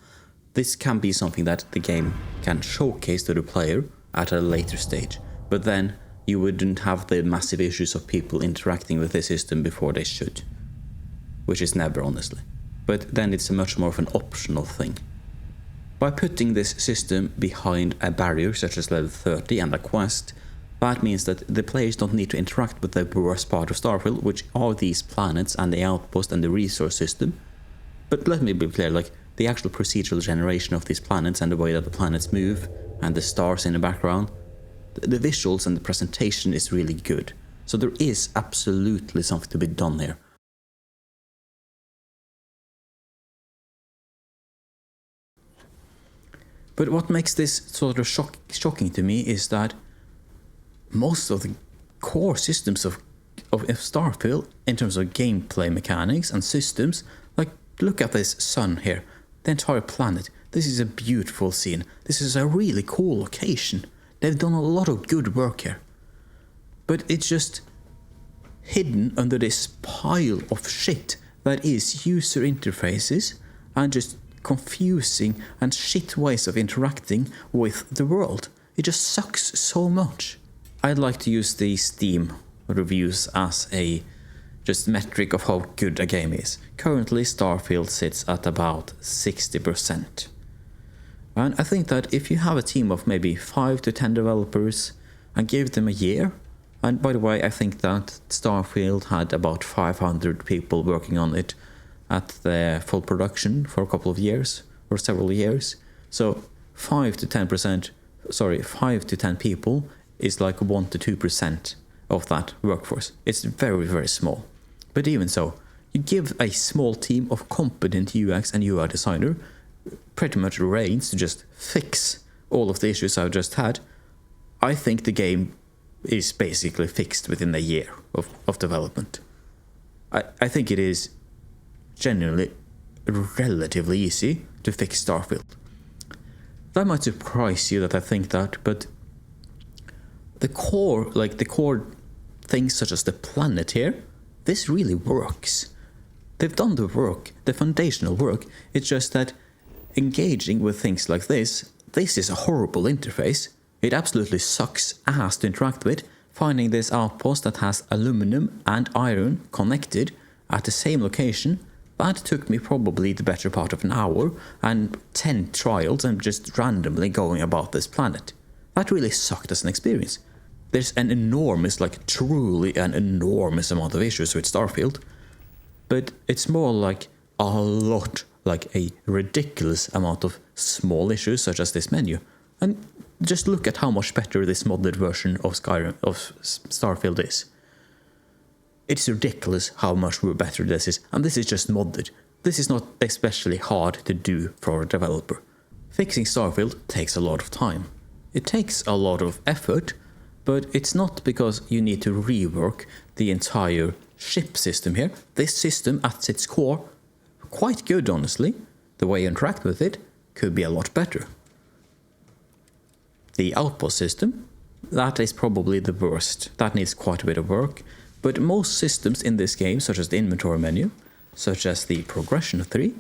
This can be something that the game can showcase to the player at a later stage, but then you wouldn't have the massive issues of people interacting with the system before they should. Which is never, honestly. But then it's much more of an optional thing. By putting this system behind a barrier such as level 30 and a quest, that means that the players don't need to interact with the worst part of Starfield, which are these planets and the outpost and the resource system. But let me be clear, like, the actual procedural generation of these planets and the way that the planets move and the stars in the background, the visuals and the presentation is really good. So there is absolutely something to be done here. But what makes this sort of shocking to me is that most of the core systems of Starfield, in terms of gameplay mechanics and systems, like, look at this sun here, the entire planet. This is a beautiful scene. This is a really cool location. They've done a lot of good work here. But it's just hidden under this pile of shit that is user interfaces and just confusing and shit ways of interacting with the world. It just sucks so much. I'd like to use the Steam reviews as a just metric of how good a game is. Currently Starfield sits at about 60%. And I think that if you have a team of maybe 5 to 10 developers and give them a year, and by the way, I think that Starfield had about 500 people working on it at the full production for a couple of years or several years. So 5 to 10 people is like 1 to 2% of that workforce. It's very, very small. But even so, you give a small team of competent UX and UI designer pretty much reins to just fix all of the issues I've just had. I think the game is basically fixed within a year of development. I think it is genuinely relatively easy to fix Starfield. That might surprise you that I think that, but the core things such as the planet here, this really works. They've done the work, the foundational work. It's just that engaging with things like this is a horrible interface. It absolutely sucks ass to interact with. Finding this outpost that has aluminum and iron connected at the same location, that took me probably the better part of an hour and 10 trials and just randomly going about this planet. That really sucked as an experience. There's an enormous, truly an enormous amount of issues with Starfield, but it's more like a ridiculous amount of small issues such as this menu. And just look at how much better this modded version of Starfield is. It's ridiculous how much better this is, and this is just modded. This is not especially hard to do for a developer. Fixing Starfield takes a lot of time. It takes a lot of effort, but it's not because you need to rework the entire ship system here. This system at its core, quite good honestly. The way you interact with it could be a lot better. The outpost system, that is probably the worst. That needs quite a bit of work. But most systems in this game, such as the inventory menu, such as the progression tree,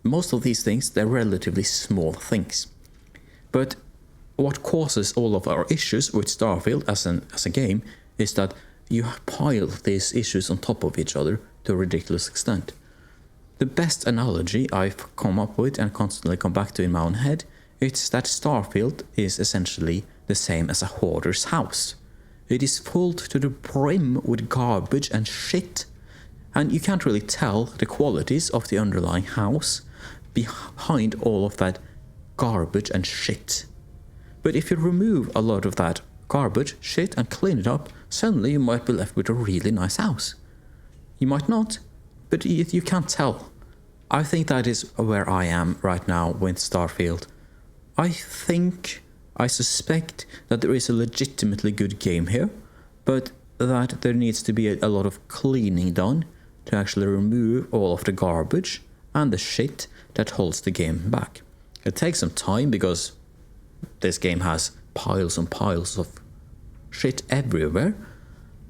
most of these things, they're relatively small things. But what causes all of our issues with Starfield as a game is that you pile these issues on top of each other to a ridiculous extent. The best analogy I've come up with and constantly come back to in my own head, it's that Starfield is essentially the same as a hoarder's house. It is full to the brim with garbage and shit, and you can't really tell the qualities of the underlying house behind all of that garbage and shit. But if you remove a lot of that garbage, shit, and clean it up, suddenly you might be left with a really nice house. You might not, but you can't tell. I think that is where I am right now with Starfield. I suspect that there is a legitimately good game here, but that there needs to be a lot of cleaning done to actually remove all of the garbage and the shit that holds the game back. It takes some time because this game has piles and piles of shit everywhere,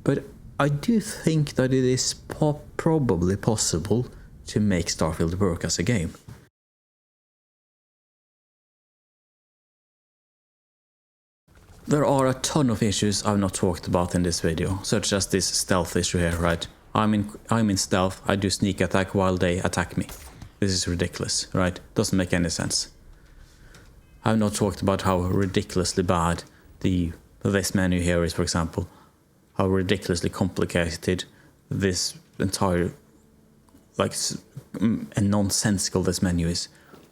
but I do think that it is probably possible to make Starfield work as a game. There are a ton of issues I've not talked about in this video, such as this stealth issue here, right? I'm in stealth, I do sneak attack while they attack me. this is ridiculous, right? Doesn't make any sense. I've not talked about how ridiculously bad this menu here is, for example. How ridiculously complicated this entire, like, and nonsensical this menu is.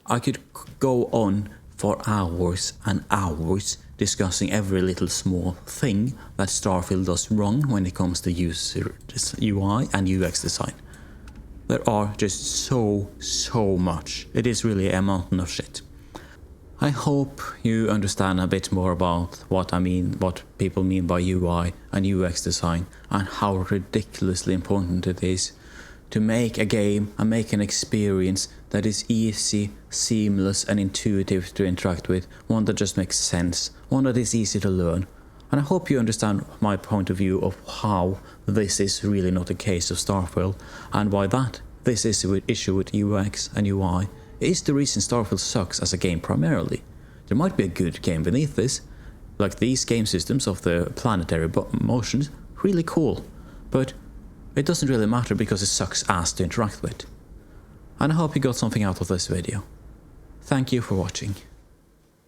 I could go on for hours and hours discussing every little small thing that Starfield does wrong when it comes to user UI and UX design. There are just so much. It is really a mountain of shit. I hope you understand a bit more about what people mean by UI and UX design, and how ridiculously important it is to make a game and make an experience that is easy, seamless and intuitive to interact with, one that just makes sense, one that is easy to learn. And I hope you understand my point of view of how this is really not the case of Starfield, and why this issue with UX and UI is the reason Starfield sucks as a game primarily. There might be a good game beneath this, like these game systems of the planetary motions, really cool, but it doesn't really matter because it sucks ass to interact with. And I hope you got something out of this video. Thank you for watching.